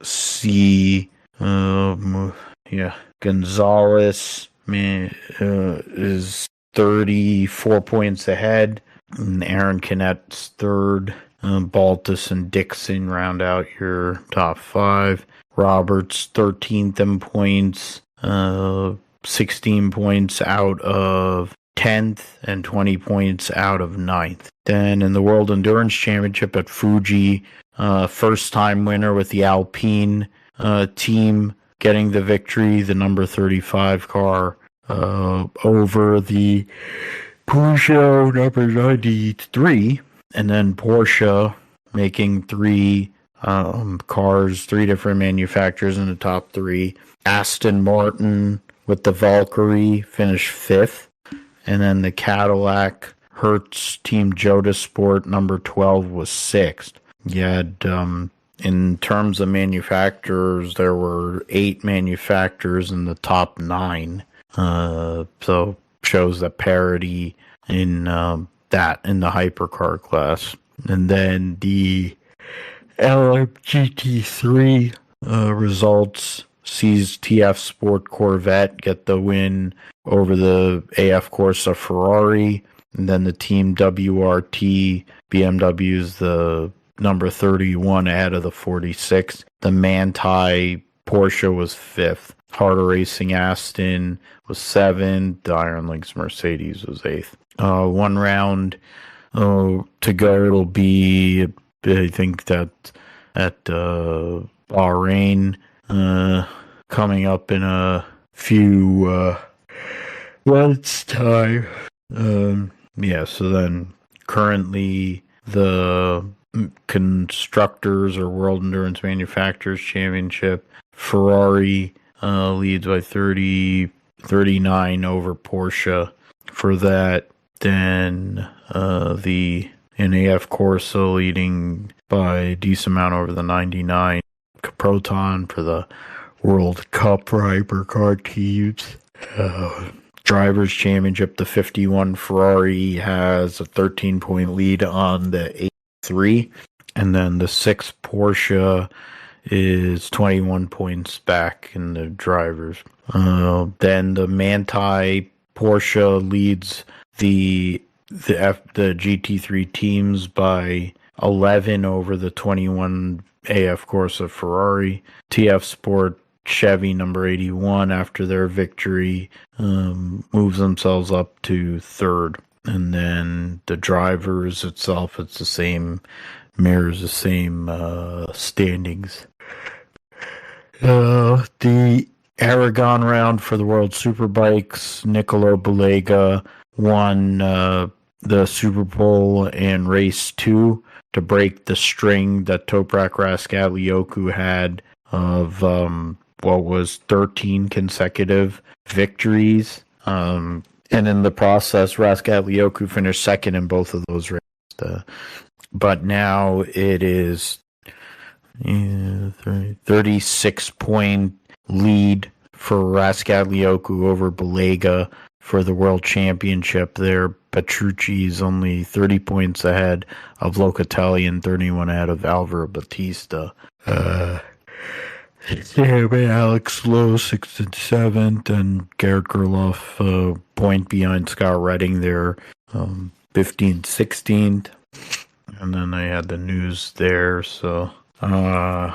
see Yeah, Gonzalez is 34 points ahead. And Aaron Cannett's third. Baltus and Dixon round out your top 5. Roberts 13th in points. 16 points out of 10th and 20 points out of 9th. Then in the World Endurance Championship at Fuji, first time winner with the Alpine team getting the victory, the number 35 car over the Porsche number 93, and then Porsche making 3 cars, 3 different manufacturers in the top 3. Aston Martin with the Valkyrie finished 5th, and then the Cadillac Hertz Team Joda Sport number 12 was 6th. You had, in terms of manufacturers, there were 8 manufacturers in the top 9. So shows the parity in the hypercar class. And then the LMGT3 results sees TF Sport Corvette get the win over the AF Corsa Ferrari, and then the Team WRT BMW is the number 31 ahead of the 46. The Manthey Porsche was 5th. Harder Racing Aston was 7th. The Iron Lynx Mercedes was 8th. One round to go. It'll be, I think, that at Bahrain coming up in a few months' time. So then currently the Constructors or World Endurance Manufacturers Championship, Ferrari leads by 39 over Porsche for that. Then the NAF Corsa leading by a decent amount over the 99. Proton for the World Cup hypercar teams. Drivers' Championship, the 51 Ferrari has a 13-point lead on the 3, and then the 6 Porsche is 21 points back in the drivers. Then the Manthey Porsche leads the GT3 teams by 11 over the 21 AF Corsa Ferrari. TF Sport Chevy number 81 after their victory moves themselves up to 3rd. And then the drivers itself, it's the same, mirrors the same standings. The Aragon round for the World Superbikes, Nicolo Balega won the Super Bowl and Race 2 to break the string that Toprak Raskatlioglu had of what was 13 consecutive victories. And in the process, Raskatlioglu finished 2nd in both of those races. But now it is 36-point lead for Raskatlioglu over Balega for the World Championship there. Petrucci is only 30 points ahead of Locatelli and 31 ahead of Alvaro Batista. Alex Lowe 6th and 7th, and Garrett Gerloff point behind Scott Redding there, 15th, 16th. And then I had the news there, so we'll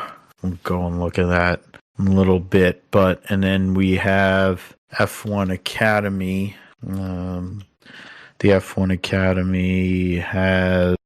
go and look at that in a little bit. And then we have F1 Academy. The F1 Academy has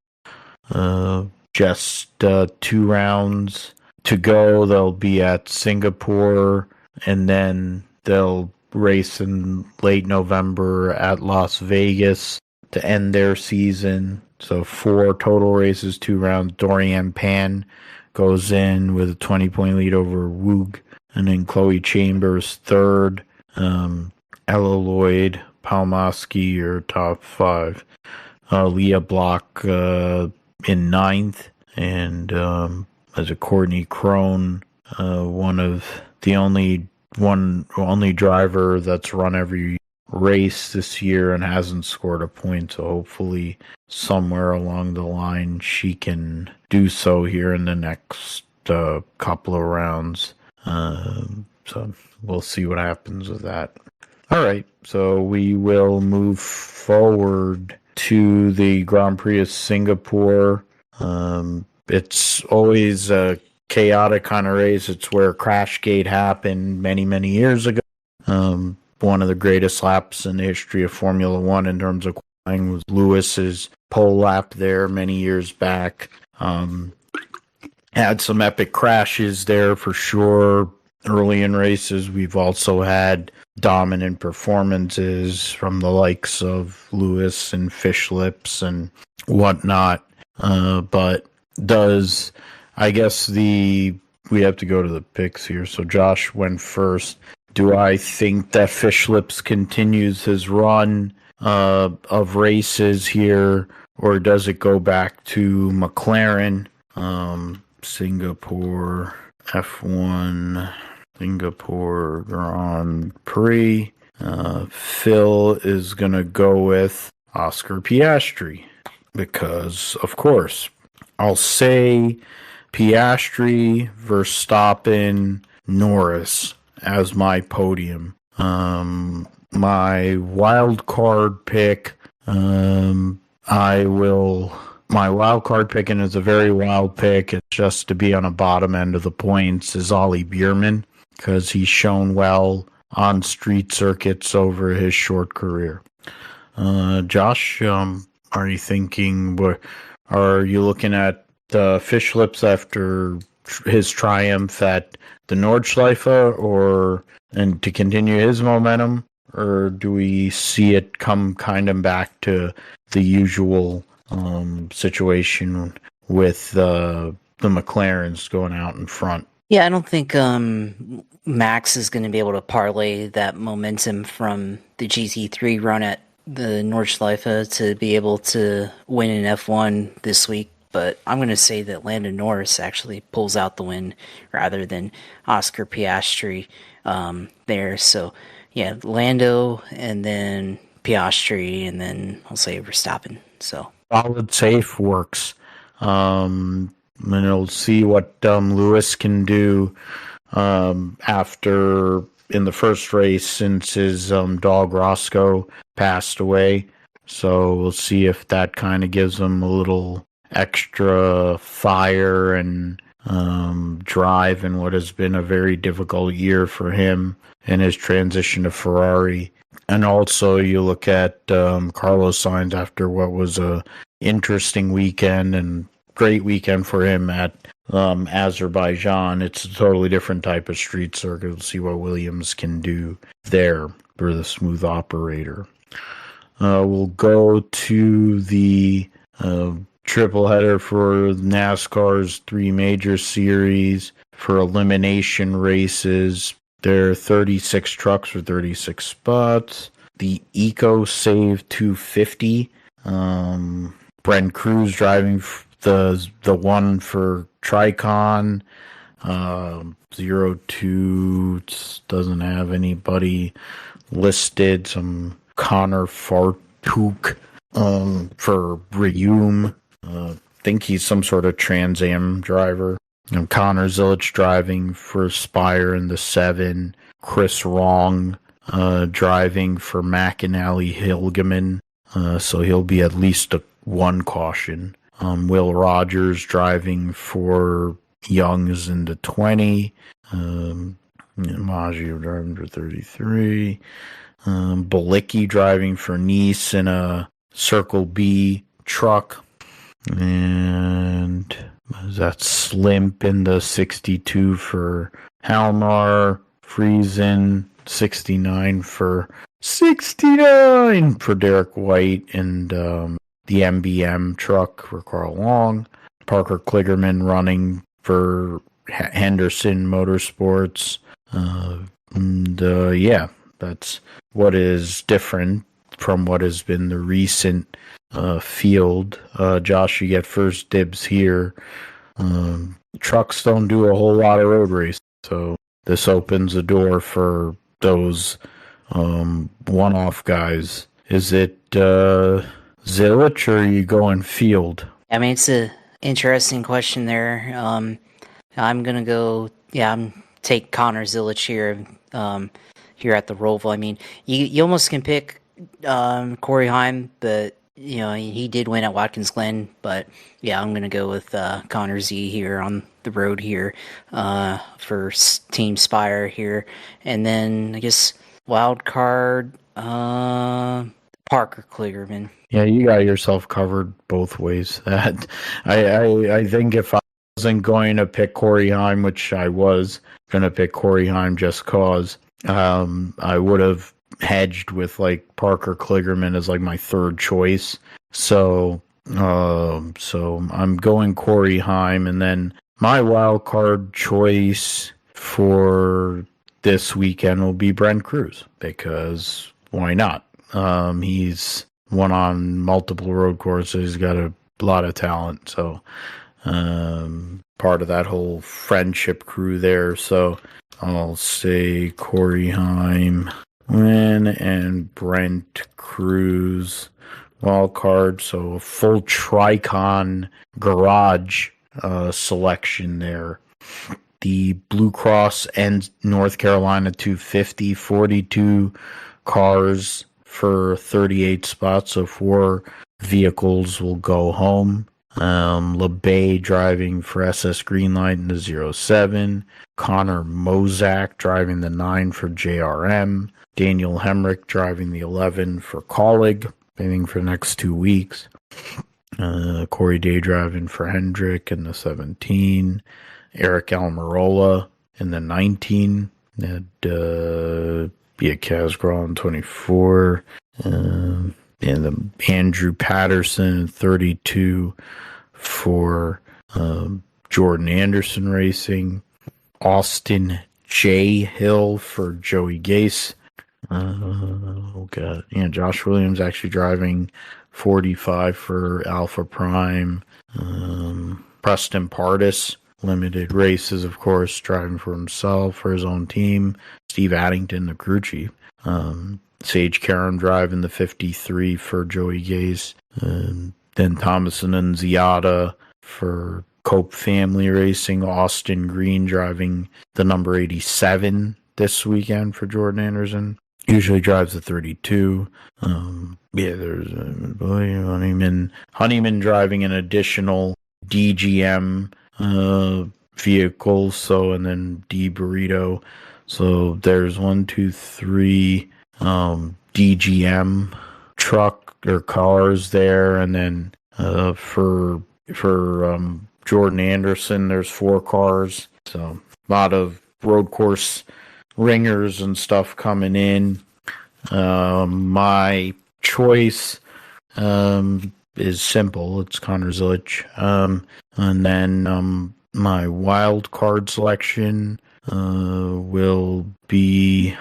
just 2 rounds to go. They'll be at Singapore, and then they'll race in late November at Las Vegas to end their season. So 4 total races, 2 rounds. Dorian Pan goes in with a 20-point lead over Woog, and then Chloe Chambers 3rd. Ella Lloyd, Palmowski are top 5. Leah Block in 9th, and as a Courtney Crone, one of the only driver that's run every race this year and hasn't scored a point. So hopefully somewhere along the line she can do so here in the next couple of rounds. So we'll see what happens with that. All right, so we will move forward to the Grand Prix of Singapore. It's always a chaotic kind of race. It's where Crashgate happened many, many years ago. One of the greatest laps in the history of Formula One in terms of qualifying was Lewis's pole lap there many years back. Had some epic crashes there for sure. Early in races, we've also had dominant performances from the likes of Lewis and Fish Lips and whatnot. But I guess we have to go to the picks here. So Josh went first. Do I think that Fish Lips continues his run of races here, or does it go back to McLaren? Singapore F1, Singapore Grand Prix. Phil is going to go with Oscar Piastri because, of course, I'll say Piastri, Verstappen, Norris as my podium. My wild card pick, my wild card pick, and it's a very wild pick, it's just to be on the bottom end of the points, is Ollie Bierman, because he's shown well on street circuits over his short career. Josh, are you looking at Fish Lips after his triumph at the Nordschleife, and to continue his momentum, or do we see it come kind of back to the usual situation with the McLarens going out in front? Yeah, I don't think Max is going to be able to parlay that momentum from the GT3 run at the Nordschleife to be able to win in F1 this week. But I'm going to say that Lando Norris actually pulls out the win rather than Oscar Piastri there. So, yeah, Lando and then Piastri, and then I'll say Verstappen. So solid safe works. And we'll see what Lewis can do after in the first race since his dog Roscoe passed away. So we'll see if that kind of gives him a little extra fire and drive in what has been a very difficult year for him in his transition to Ferrari. And also you look at Carlos Sainz after what was a interesting weekend and great weekend for him at Azerbaijan. It's a totally different type of street circuit. We'll see what Williams can do there for the smooth operator. We'll go to the tripleheader for NASCAR's three major series for elimination races. There are 36 trucks for 36 spots. The Eco Save 250. Brent Cruz driving the one for Tricon. 02 doesn't have anybody listed. Some Connor Fartuk for Reum. Think he's some sort of Trans Am driver. And Connor Zilic driving for Spire in the 7. Chris Wrong driving for McAnally Hilgeman. So he'll be at least one caution. Will Rogers driving for Youngs in the 20. Maggio driving for 33. Balicki driving for Nice in a Circle B truck. And that's Slimp in the 62 for Halmar. Friesen 69 for Derek White, and the MBM truck for Carl Long. Parker Kligerman running for Henderson Motorsports. Yeah, that's what is different from what has been the recent field. Josh, you get first dibs here. Trucks don't do a whole lot of road racing, so this opens the door for those one-off guys. Is it Zilic, or are you going field? I mean, it's an interesting question there. I'm gonna go. Yeah, I'm take Connor Zilich here, here at the Roval. I mean, you almost can pick Corey Heim, but you know he did win at Watkins Glen. But yeah, I'm gonna go with Connor Z here on the road here for Team Spire here, and then I guess wild card Parker Kligerman. Yeah, you got yourself covered both ways. That I think if I wasn't going to pick Corey Heim, which I was going to pick Corey Heim just cause, I would have hedged with like Parker Kligerman as like my third choice. So I'm going Corey Heim, and then my wild card choice for this weekend will be Brent Cruz, because why not? He's won on multiple road courses. He's got a lot of talent. So, part of that whole friendship crew there. So I'll say Corey Heim win and Brent Cruz wild card. So a full Tricon garage selection there. The Blue Cross and North Carolina 250, 42 cars for 38 spots, so 4 vehicles will go home. LeBay driving for SS Greenlight in the 07. Connor Mozak driving the 9 for JRM. Daniel Hemrick driving the 11 for Colleague, waiting for the next 2 weeks. Corey Day driving for Hendrick in the 17. Eric Almirola in the 19. Bia Casgras in 24. And the Andrew Patterson in 32 for Jordan Anderson Racing. Austin J. Hill for Joey Gase. Josh Williams actually driving 45 for Alpha Prime. Preston Pardis, limited races, of course, driving for himself, for his own team. Steve Addington, the crew chief. Sage Karam driving the 53 for Joey Gase. Then Thomason and Ziada for Cope Family Racing. Austin Green driving the number 87 this weekend for Jordan Anderson. Usually drives the 32. There's Honeyman driving an additional DGM vehicle. So, and then D Burrito. So there's 1, 2, 3 DGM truck or cars there, and then for Jordan Anderson, there's 4 cars. So a lot of road course ringers and stuff coming in. My choice is simple. It's Connor Zilich. And then my wild card selection will be,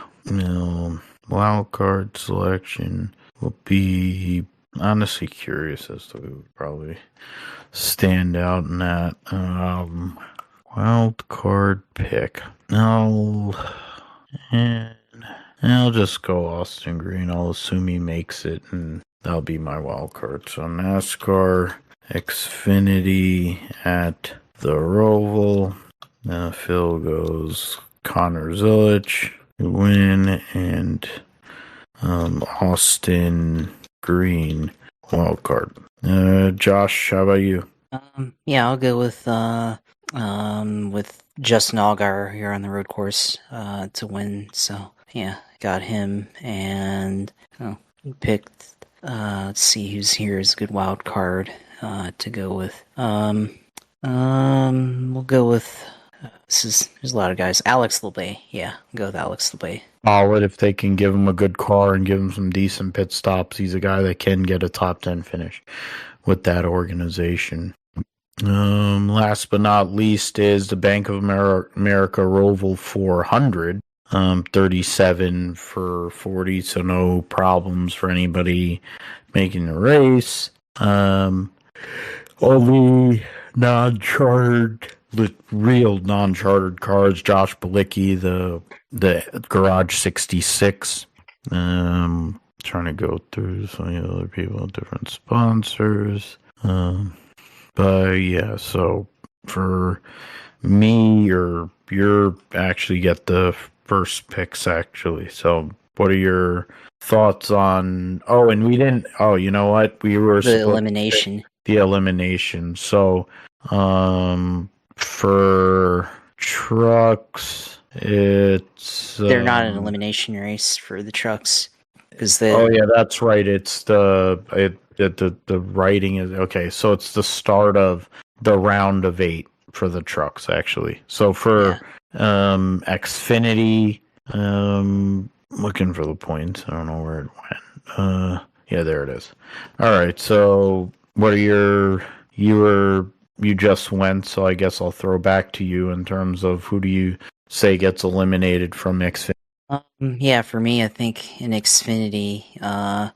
wild card selection will be, honestly curious as to who would probably stand out in that. Wild card pick. I'll just go Austin Green. I'll assume he makes it, and that'll be my wild card. So NASCAR Xfinity at the Roval. Phil goes Connor Zilich, win, and Austin Green wild card. Josh, how about you? I'll go with Justin Allgaier here on the road course to win. So yeah, got him, and picked. Let's see who's here is a good wild card to go with. We'll go with. There's a lot of guys. Alex LeBay. Yeah, go with Alex LeBay. Solid if they can give him a good car and give him some decent pit stops. He's a guy that can get a top 10 finish with that organization. Last but not least is the Bank of America Roval 400. 37 for 40, so no problems for anybody making the race. Only real non-chartered cars. Josh Balicki, the Garage 66. Trying to go through some of the other people, different sponsors. But yeah, so for me, or you're actually get the first picks actually. So what are your thoughts on? Oh, and we didn't. Oh, you know what? We were The supposed elimination. the elimination. So, for trucks, it's They're not an elimination race for the trucks because the oh yeah, that's right. It's the writing is okay. So it's the start of the round of 8 for the trucks actually. So for Xfinity, looking for the points. I don't know where it went. Yeah, there it is. All right. So what are you just went, so I guess I'll throw back to you in terms of who do you say gets eliminated from Xfinity? Yeah, for me, I think in Xfinity, I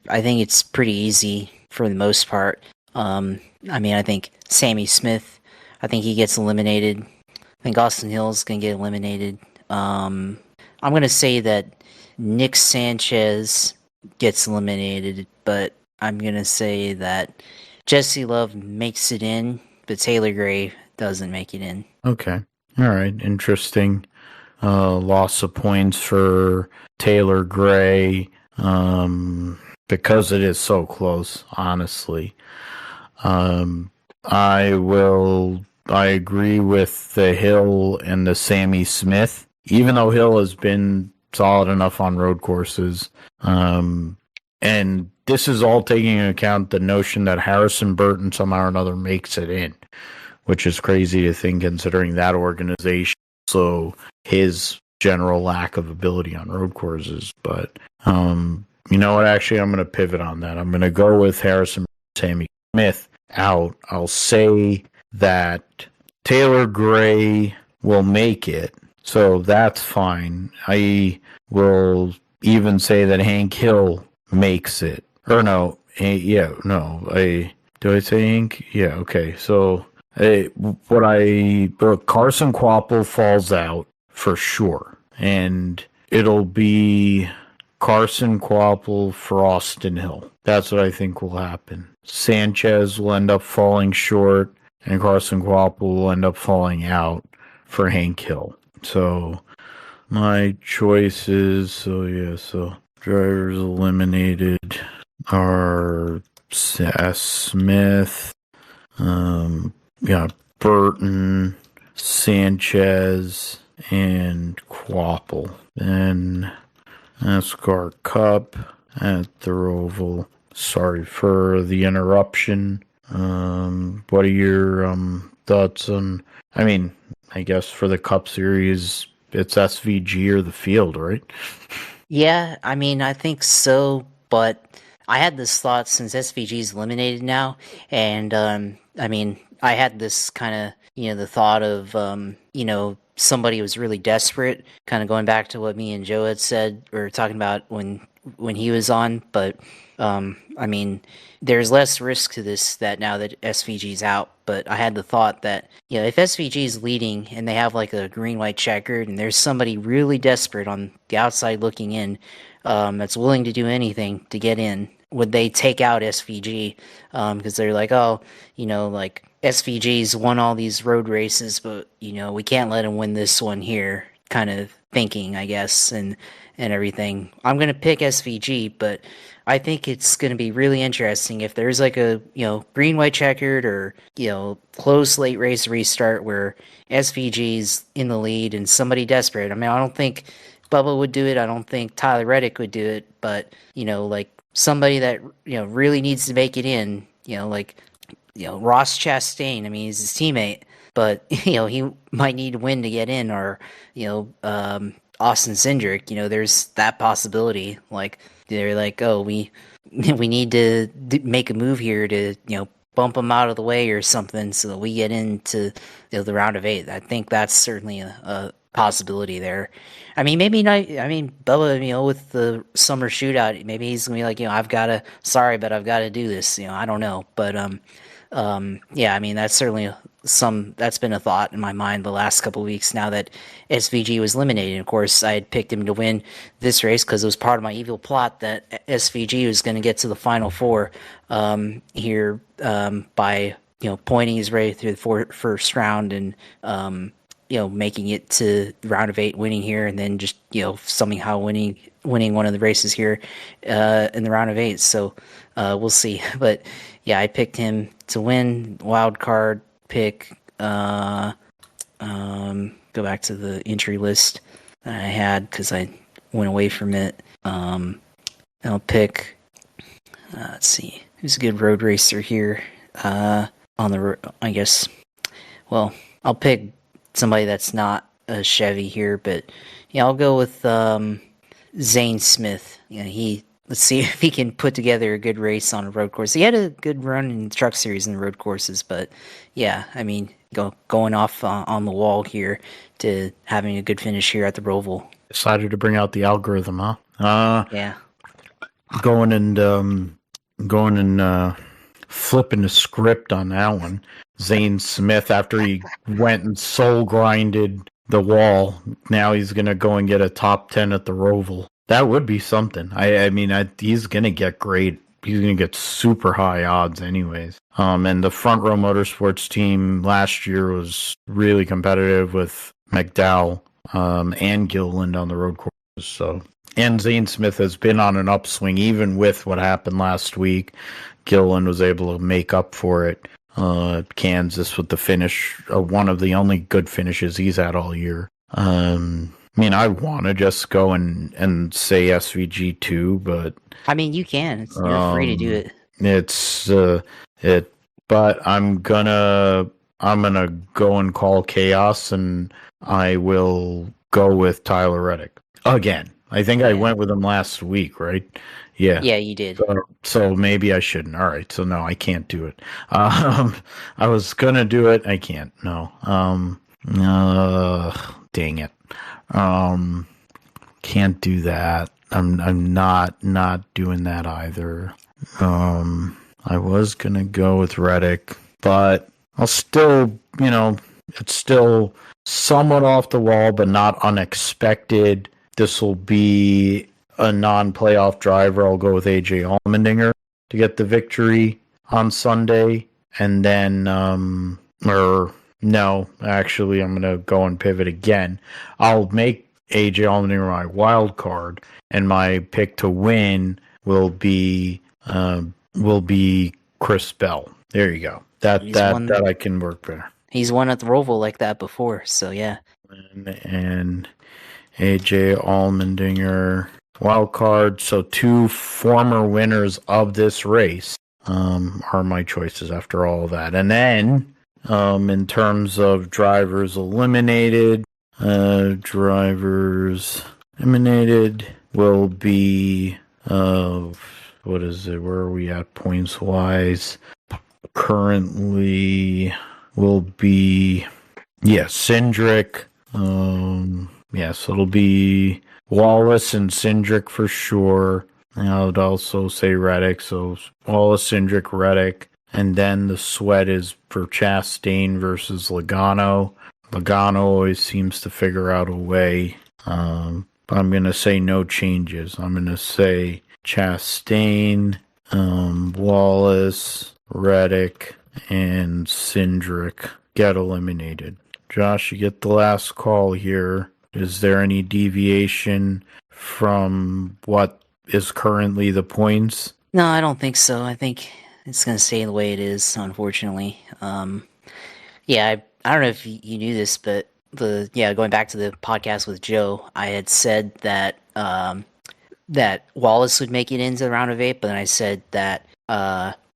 think it's pretty easy for the most part. I mean, I think Sammy Smith, I think he gets eliminated. I think Austin Hill's gonna get eliminated. I'm gonna say that Nick Sanchez gets eliminated, but I'm gonna say that Jesse Love makes it in, but Taylor Gray doesn't make it in. Okay. All right. Interesting. Loss of points for Taylor Gray, because it is so close, honestly. I agree with the Hill and the Sammy Smith, even though Hill has been solid enough on road courses. And this is all taking into account the notion that Harrison Burton somehow or another makes it in, which is crazy to think considering that organization. So his general lack of ability on road courses. But you know what? Actually, I'm going to pivot on that. I'm going to go with Harrison Sammy Smith out. I'll say that Taylor Gray will make it, so that's fine. I will even say that Hank Hill makes it. Or no, do I say Hank? Yeah, okay. So Carson Quapple falls out for sure, and it'll be Carson Quapple for Austin Hill. That's what I think will happen. Sanchez will end up falling short, and Carson Quapple will end up falling out for Hank Hill. So my choices, so drivers eliminated are S. Smith, Burton, Sanchez, and Quapple. Then NASCAR Cup at the Roval. Sorry for the interruption. What are your thoughts on? I mean, I guess for the Cup Series, it's SVG or the field, right? Yeah, I mean, I think so, but I had this thought since SVG's eliminated now, and I mean, I had this kind of, the thought of, somebody was really desperate, kind of going back to what me and Joe had said, or talking about when he was on, but I mean, there's less risk to this that now that SVG's out, but I had the thought that, if SVG's leading and they have like a green-white checkered and there's somebody really desperate on the outside looking in, that's willing to do anything to get in, would they take out SVG? Because they're like, oh, like SVG's won all these road races, but, we can't let him win this one here, kind of thinking, I guess, and everything. I'm going to pick SVG, but I think it's going to be really interesting if there's like a, green-white checkered or, close late race restart where SVG's in the lead and somebody desperate. I mean, I don't think Bubba would do it. I don't think Tyler Reddick would do it, but, like somebody that, really needs to make it in, like, Ross Chastain. I mean, he's his teammate, but, he might need to win to get in, or, Austin Cindric, there's that possibility. Like, they're like, oh, we need to make a move here to, bump them out of the way or something so that we get into the round of 8. I think that's certainly a possibility there. I mean, maybe not. I mean, Bubba, with the summer shootout, maybe he's gonna be like, I've got to do this. I don't know, but yeah, I mean, that's certainly that's been a thought in my mind the last couple of weeks now that SVG was eliminated. Of course, I had picked him to win this race because it was part of my evil plot that SVG was going to get to the Final Four here by pointing his way through the first round and making it to the round of 8, winning here, and then just somehow winning one of the races here in the round of 8. So we'll see. But yeah, I picked him to win. Wild card pick. Go back to the entry list that I had because I went away from it. I'll pick. Let's see, who's a good road racer here on the. I guess. Well, I'll pick somebody that's not a Chevy here, but yeah, I'll go with Zane Smith. Let's see if he can put together a good race on a road course. He had a good run in the truck series in the road courses, but yeah, I mean, going off on the wall here to having a good finish here at the Roval. Decided to bring out the algorithm, huh? Yeah. Going and flipping the script on that one. Zane Smith, after he went and soul grinded the wall, now he's gonna go and get a top 10 at the Roval. That would be something. I mean, he's gonna get great. He's gonna get super high odds, anyways. And the Front Row Motorsports team last year was really competitive with McDowell and Gilliland on the road courses. So, and Zane Smith has been on an upswing, even with what happened last week. Gilliland was able to make up for it. Kansas with the finish, one of the only good finishes he's had all year. I mean, I want to just go and say SVG too, but I mean, you can. You're free to do it. But I'm gonna go and call chaos, and I will go with Tyler Reddick again. I think I went with him last week, right? Yeah. Yeah, you did. So maybe I shouldn't. All right. So no, I can't do it. I was gonna do it. I can't. No. Dang it. Can't do that. I'm not doing that either. I was gonna go with Reddick, but I'll still, it's still somewhat off the wall, but not unexpected. This will be a non-playoff driver. I'll go with AJ Allmendinger to get the victory on Sunday. And then, no, actually, I'm going to go and pivot again. I'll make AJ Allmendinger my wild card, and my pick to win will be Chris Bell. There you go. That I can work better. He's won at the Roval like that before, so yeah. And AJ Allmendinger wild card. So 2 former winners of this race are my choices after all of that. And then in terms of drivers eliminated will be what is it? Where are we at points wise? Currently will be Cindric. So it'll be Wallace and Cindric for sure. And I would also say Reddick. So Wallace, Cindric, Reddick. And then the sweat is for Chastain versus Logano. Logano always seems to figure out a way. But I'm going to say no changes. I'm going to say Chastain, Wallace, Reddick, and Cindric get eliminated. Josh, you get the last call here. Is there any deviation from what is currently the points? No, I don't think so. I think it's going to stay the way it is, unfortunately. I don't know if you knew this, but going back to the podcast with Joe, I had said that that Wallace would make it into the round of 8, but then I said that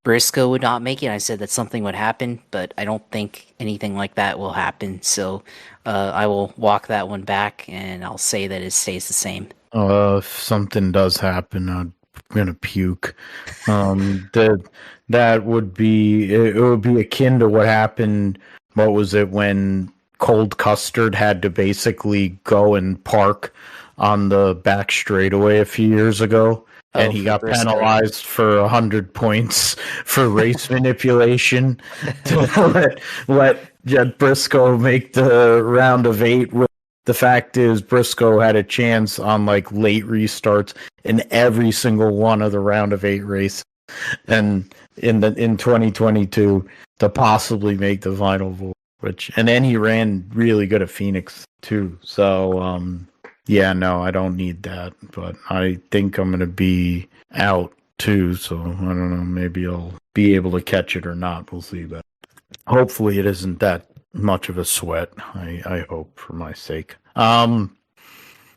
Briscoe would not make it. I said that something would happen, but I don't think anything like that will happen. So I will walk that one back, and I'll say that it stays the same. If something does happen, I'm gonna puke. That would be akin to what happened. What was it when Cold Custard had to basically go and park on the back straightaway a few years ago? And he got penalized for 100 points for race manipulation to let Jed Briscoe make the round of 8. The fact is, Briscoe had a chance on late restarts in every single one of the round of 8 races. and in 2022 to possibly make the final four. And then he ran really good at Phoenix too. So yeah, no, I don't need that. But I think I'm gonna be out too. So I don't know. Maybe I'll be able to catch it or not. We'll see. But hopefully it isn't that much of a sweat. I hope for my sake.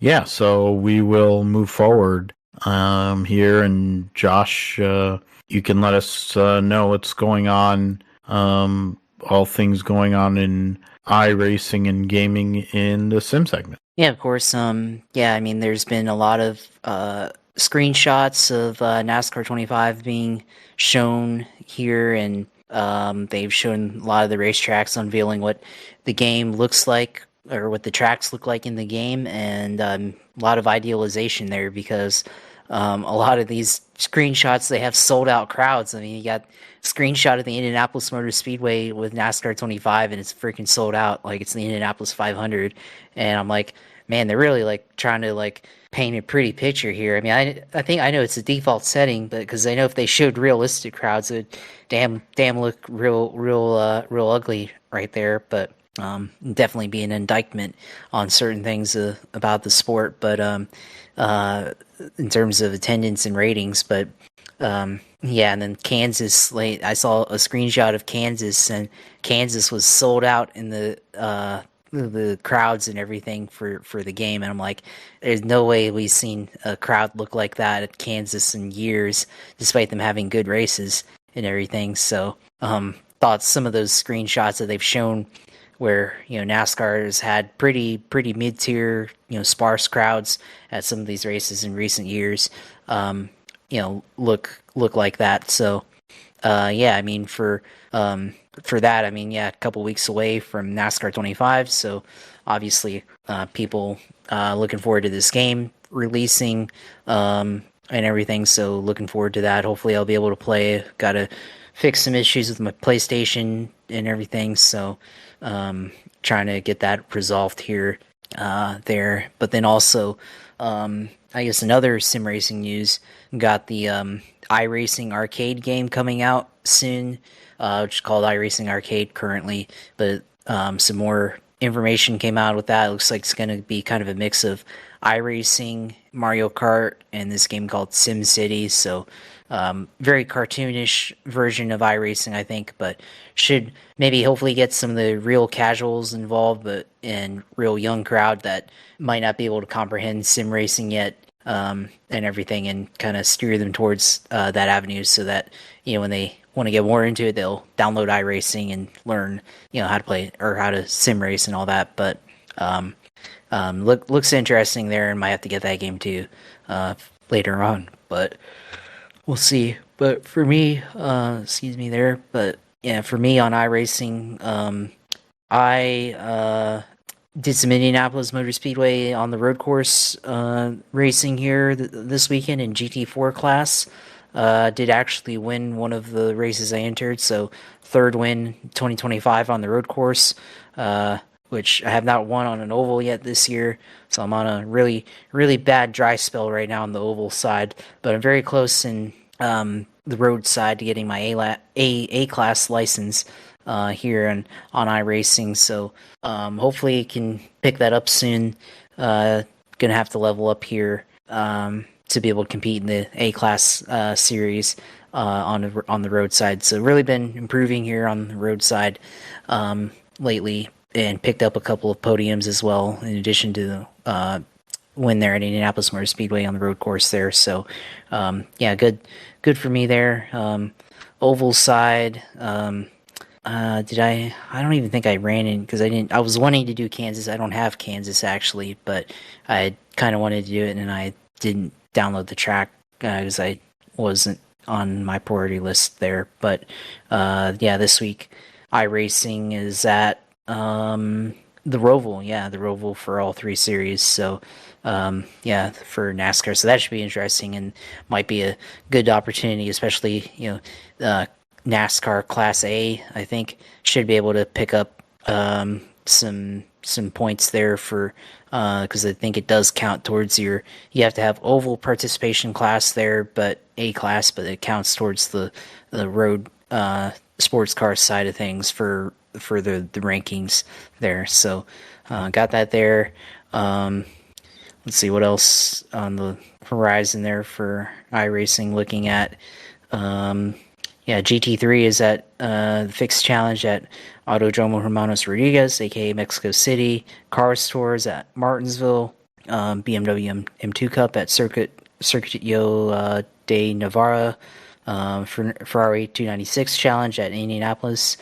Yeah, so we will move forward here, and Josh, you can let us know what's going on, all things going on in iRacing and gaming in the sim segment. Yeah, of course. Yeah, I mean, there's been a lot of screenshots of NASCAR 25 being shown here, and they've shown a lot of the racetracks, unveiling what the game looks like or what the tracks look like in the game, and a lot of idealization there because a lot of these screenshots, they have sold out crowds. I mean, you got screenshot of the Indianapolis Motor Speedway with NASCAR 25 and it's freaking sold out like it's the Indianapolis 500, and I'm like, man, they're really like trying to like paint a pretty picture here. I mean, I think I know it's a default setting, but because I know if they showed realistic crowds, it would damn look real ugly right there. But definitely be an indictment on certain things about the sport. But in terms of attendance and ratings, but yeah, and then Kansas, like, I saw a screenshot of Kansas, and Kansas was sold out in the crowds and everything for the game, and I'm like, there's no way we've seen a crowd look like that at Kansas in years, despite them having good races and everything. So thought some of those screenshots that they've shown where, you know, NASCAR has had pretty mid-tier, you know, sparse crowds at some of these races in recent years, you know, look like that. So yeah, I mean, for that, I mean, yeah, a couple weeks away from NASCAR 25, so obviously people looking forward to this game releasing and everything, so looking forward to that. Hopefully I'll be able to play. Got to fix some issues with my PlayStation and everything, so trying to get that resolved here, there. But then also, I guess another sim racing news, got the iRacing arcade game coming out soon, which is called iRacing Arcade currently, but some more information came out with that. It looks like it's going to be kind of a mix of iRacing, Mario Kart, and this game called Sim City. So very cartoonish version of iRacing, I think, but should maybe hopefully get some of the real casuals involved, but in real young crowd that might not be able to comprehend sim racing yet, and everything, and kind of steer them towards that avenue, so that, you know, when they want to get more into it, they'll download iRacing and learn, you know, how to play or how to sim race and all that. But looks interesting there, and might have to get that game too later on, but we'll see. But for me, excuse me there, but yeah, for me on iRacing, I did some Indianapolis Motor Speedway on the road course racing here this weekend in GT4 class. Did actually win one of the races I entered, so third win 2025 on the road course, which I have not won on an oval yet this year, so I'm on a really bad dry spell right now on the oval side, but I'm very close in the road side to getting my A class license here on iRacing, so hopefully can pick that up soon. Gonna have to level up here to be able to compete in the A class series on the road side. So really been improving here on the road side lately, and picked up a couple of podiums as well, in addition to the win there at Indianapolis Motor Speedway on the road course there. So yeah, good for me there. Oval side, I don't even think I ran in, because I was wanting to do Kansas. I don't have Kansas actually, but I kind of wanted to do it, and I didn't download the track because I wasn't on my priority list there. But yeah, this week iRacing is at the Roval for all three series. So yeah, for NASCAR, so that should be interesting and might be a good opportunity, especially, you know, NASCAR Class A, I think, should be able to pick up some points there for, because I think it does count towards you have to have oval participation class there, but A class, but it counts towards the road sports car side of things for the rankings there. So got that there. Let's see what else on the horizon there for iRacing. Looking at GT3 is at the fixed challenge at Autodromo Hermanos Rodriguez, aka Mexico City. Cars Tours at Martinsville. BMW M2 Cup at Circuito de Navarra. Ferrari 296 Challenge at Indianapolis.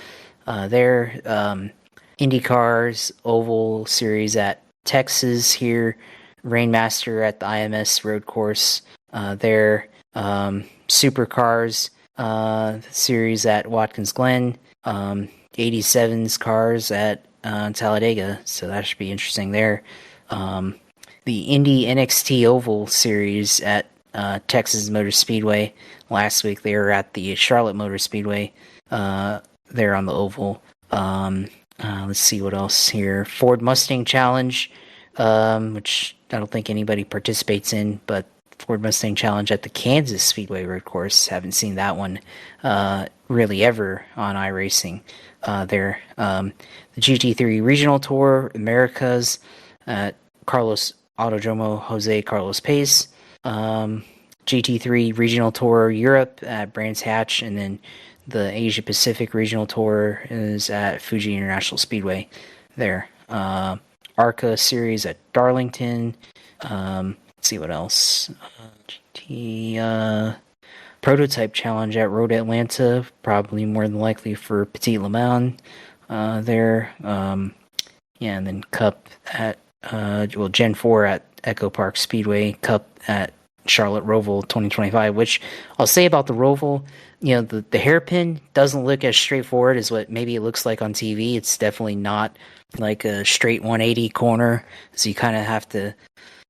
IndyCars Oval Series at Texas here. Rainmaster at the IMS Road Course there. Supercars series at Watkins Glen. 87's cars at Talladega, so that should be interesting there. The Indy NXT Oval Series at Texas Motor Speedway. Last week they were at the Charlotte Motor Speedway there on the Oval. Let's see what else here. Ford Mustang Challenge, which I don't think anybody participates in, but Ford Mustang Challenge at the Kansas Speedway Road Course. Haven't seen that one really ever on iRacing there. The GT3 Regional Tour Americas at Carlos Autodromo Jose Carlos Pace. GT3 Regional Tour Europe at Brands Hatch, and then the Asia Pacific Regional Tour is at Fuji International Speedway there. ARCA Series at Darlington. Let's see what else. GT Prototype Challenge at Road Atlanta, probably more than likely for Petit Le Mans there. And then Cup at Gen 4 at Echo Park Speedway, Cup at Charlotte Roval 2025, which I'll say about the Roval, the hairpin doesn't look as straightforward as what maybe it looks like on TV. It's definitely not like a straight 180 corner, so you kind of have to,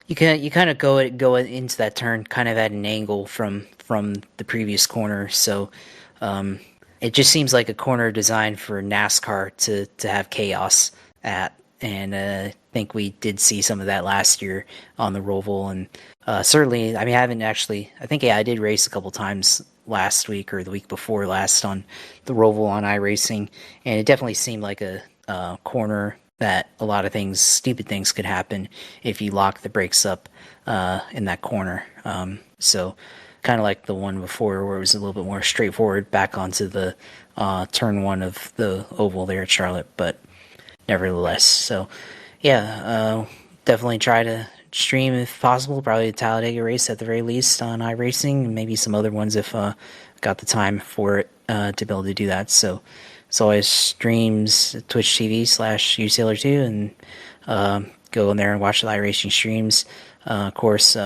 you kind of go into that turn kind of at an angle from the previous corner. So it just seems like a corner designed for NASCAR to have chaos at. And I think we did see some of that last year on the Roval. And certainly, I mean, I did race a couple times last week or the week before last on the Roval on iRacing. And it definitely seemed like a corner that a lot of stupid things could happen if you lock the brakes up in that corner. So kind of like the one before where it was a little bit more straightforward back onto the turn one of the Oval there at Charlotte. But nevertheless, so definitely try to stream if possible. Probably a Talladega race at the very least on iRacing, and maybe some other ones if got the time for it to be able to do that. So it's always streams Twitch TV/USailor2, and go in there and watch the iRacing streams. Of course,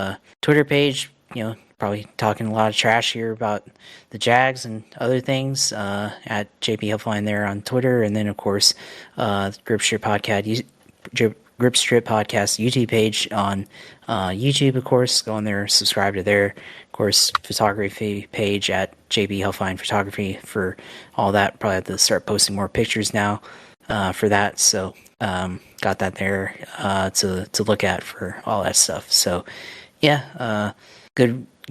Twitter page. Probably talking a lot of trash here about the Jags and other things at JP Helpline there on Twitter, and then of course Grip Strip Podcast YouTube page on YouTube. Of course, go on there, subscribe to their, of course, photography page at JP Helpline Photography for all that. Probably have to start posting more pictures now for that. So got that there to look at for all that stuff. So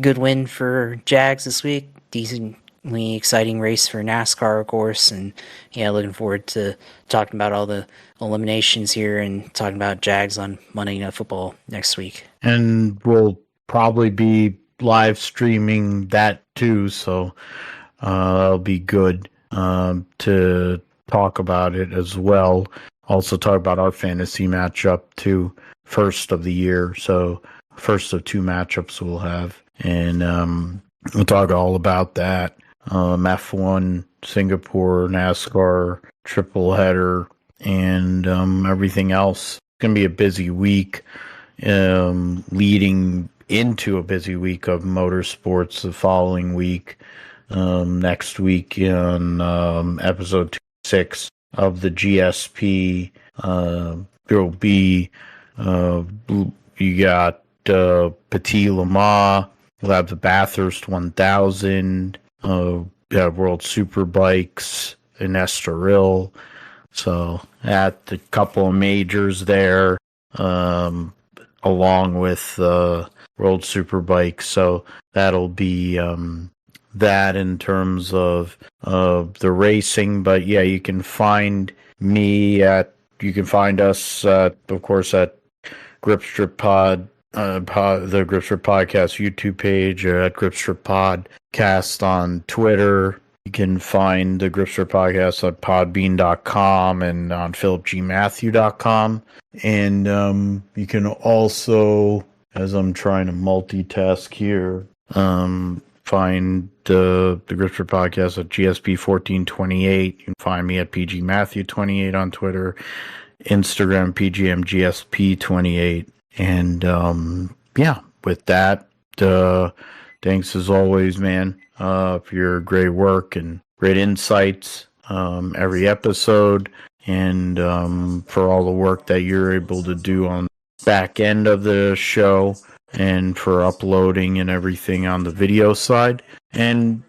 good win for Jags this week. Decently exciting race for NASCAR, of course. And looking forward to talking about all the eliminations here and talking about Jags on Monday Night Football next week. And we'll probably be live streaming that too, so it'll be good to talk about it as well. Also talk about our fantasy matchup too, first of the year. So first of two matchups we'll have. And we'll talk all about that. F1, Singapore, NASCAR, Tripleheader, and everything else. It's going to be a busy week, leading into a busy week of motorsports the following week. Next week on episode 6 of the GSP, there will be, you got Petit Le Mans. We'll have the Bathurst 1000, World Superbikes in Estoril. So at a couple of majors there, along with World Superbike. So that'll be that in terms of the racing. But yeah, you can find us of course at Gripstrip Pod, the Gripstrip Podcast YouTube page, or at Gripstrip Podcast on Twitter. You can find the Gripstrip Podcast at podbean.com and on philipgmatthew.com. And you can also, as I'm trying to multitask here, find the Gripstrip Podcast at GSP1428. You can find me at PGMatthew28 on Twitter, Instagram PGMGSP28. And yeah, with that, thanks as always, man, for your great work and great insights every episode, and for all the work that you're able to do on the back end of the show, and for uploading and everything on the video side, and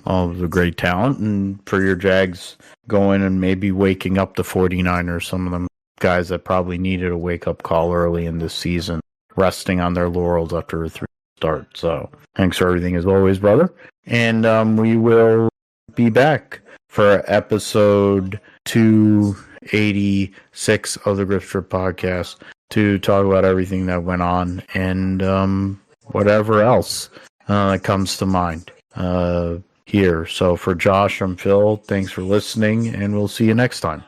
all of the great talent, and for your Jags going and maybe waking up the 49ers, some of them guys that probably needed a wake-up call early in this season, resting on their laurels after a 3 start. So thanks for everything as always, brother. And we will be back for episode 286 of the Gripstrip Podcast to talk about everything that went on and whatever else that comes to mind here. So for Josh, I'm Phil. Thanks for listening, and we'll see you next time.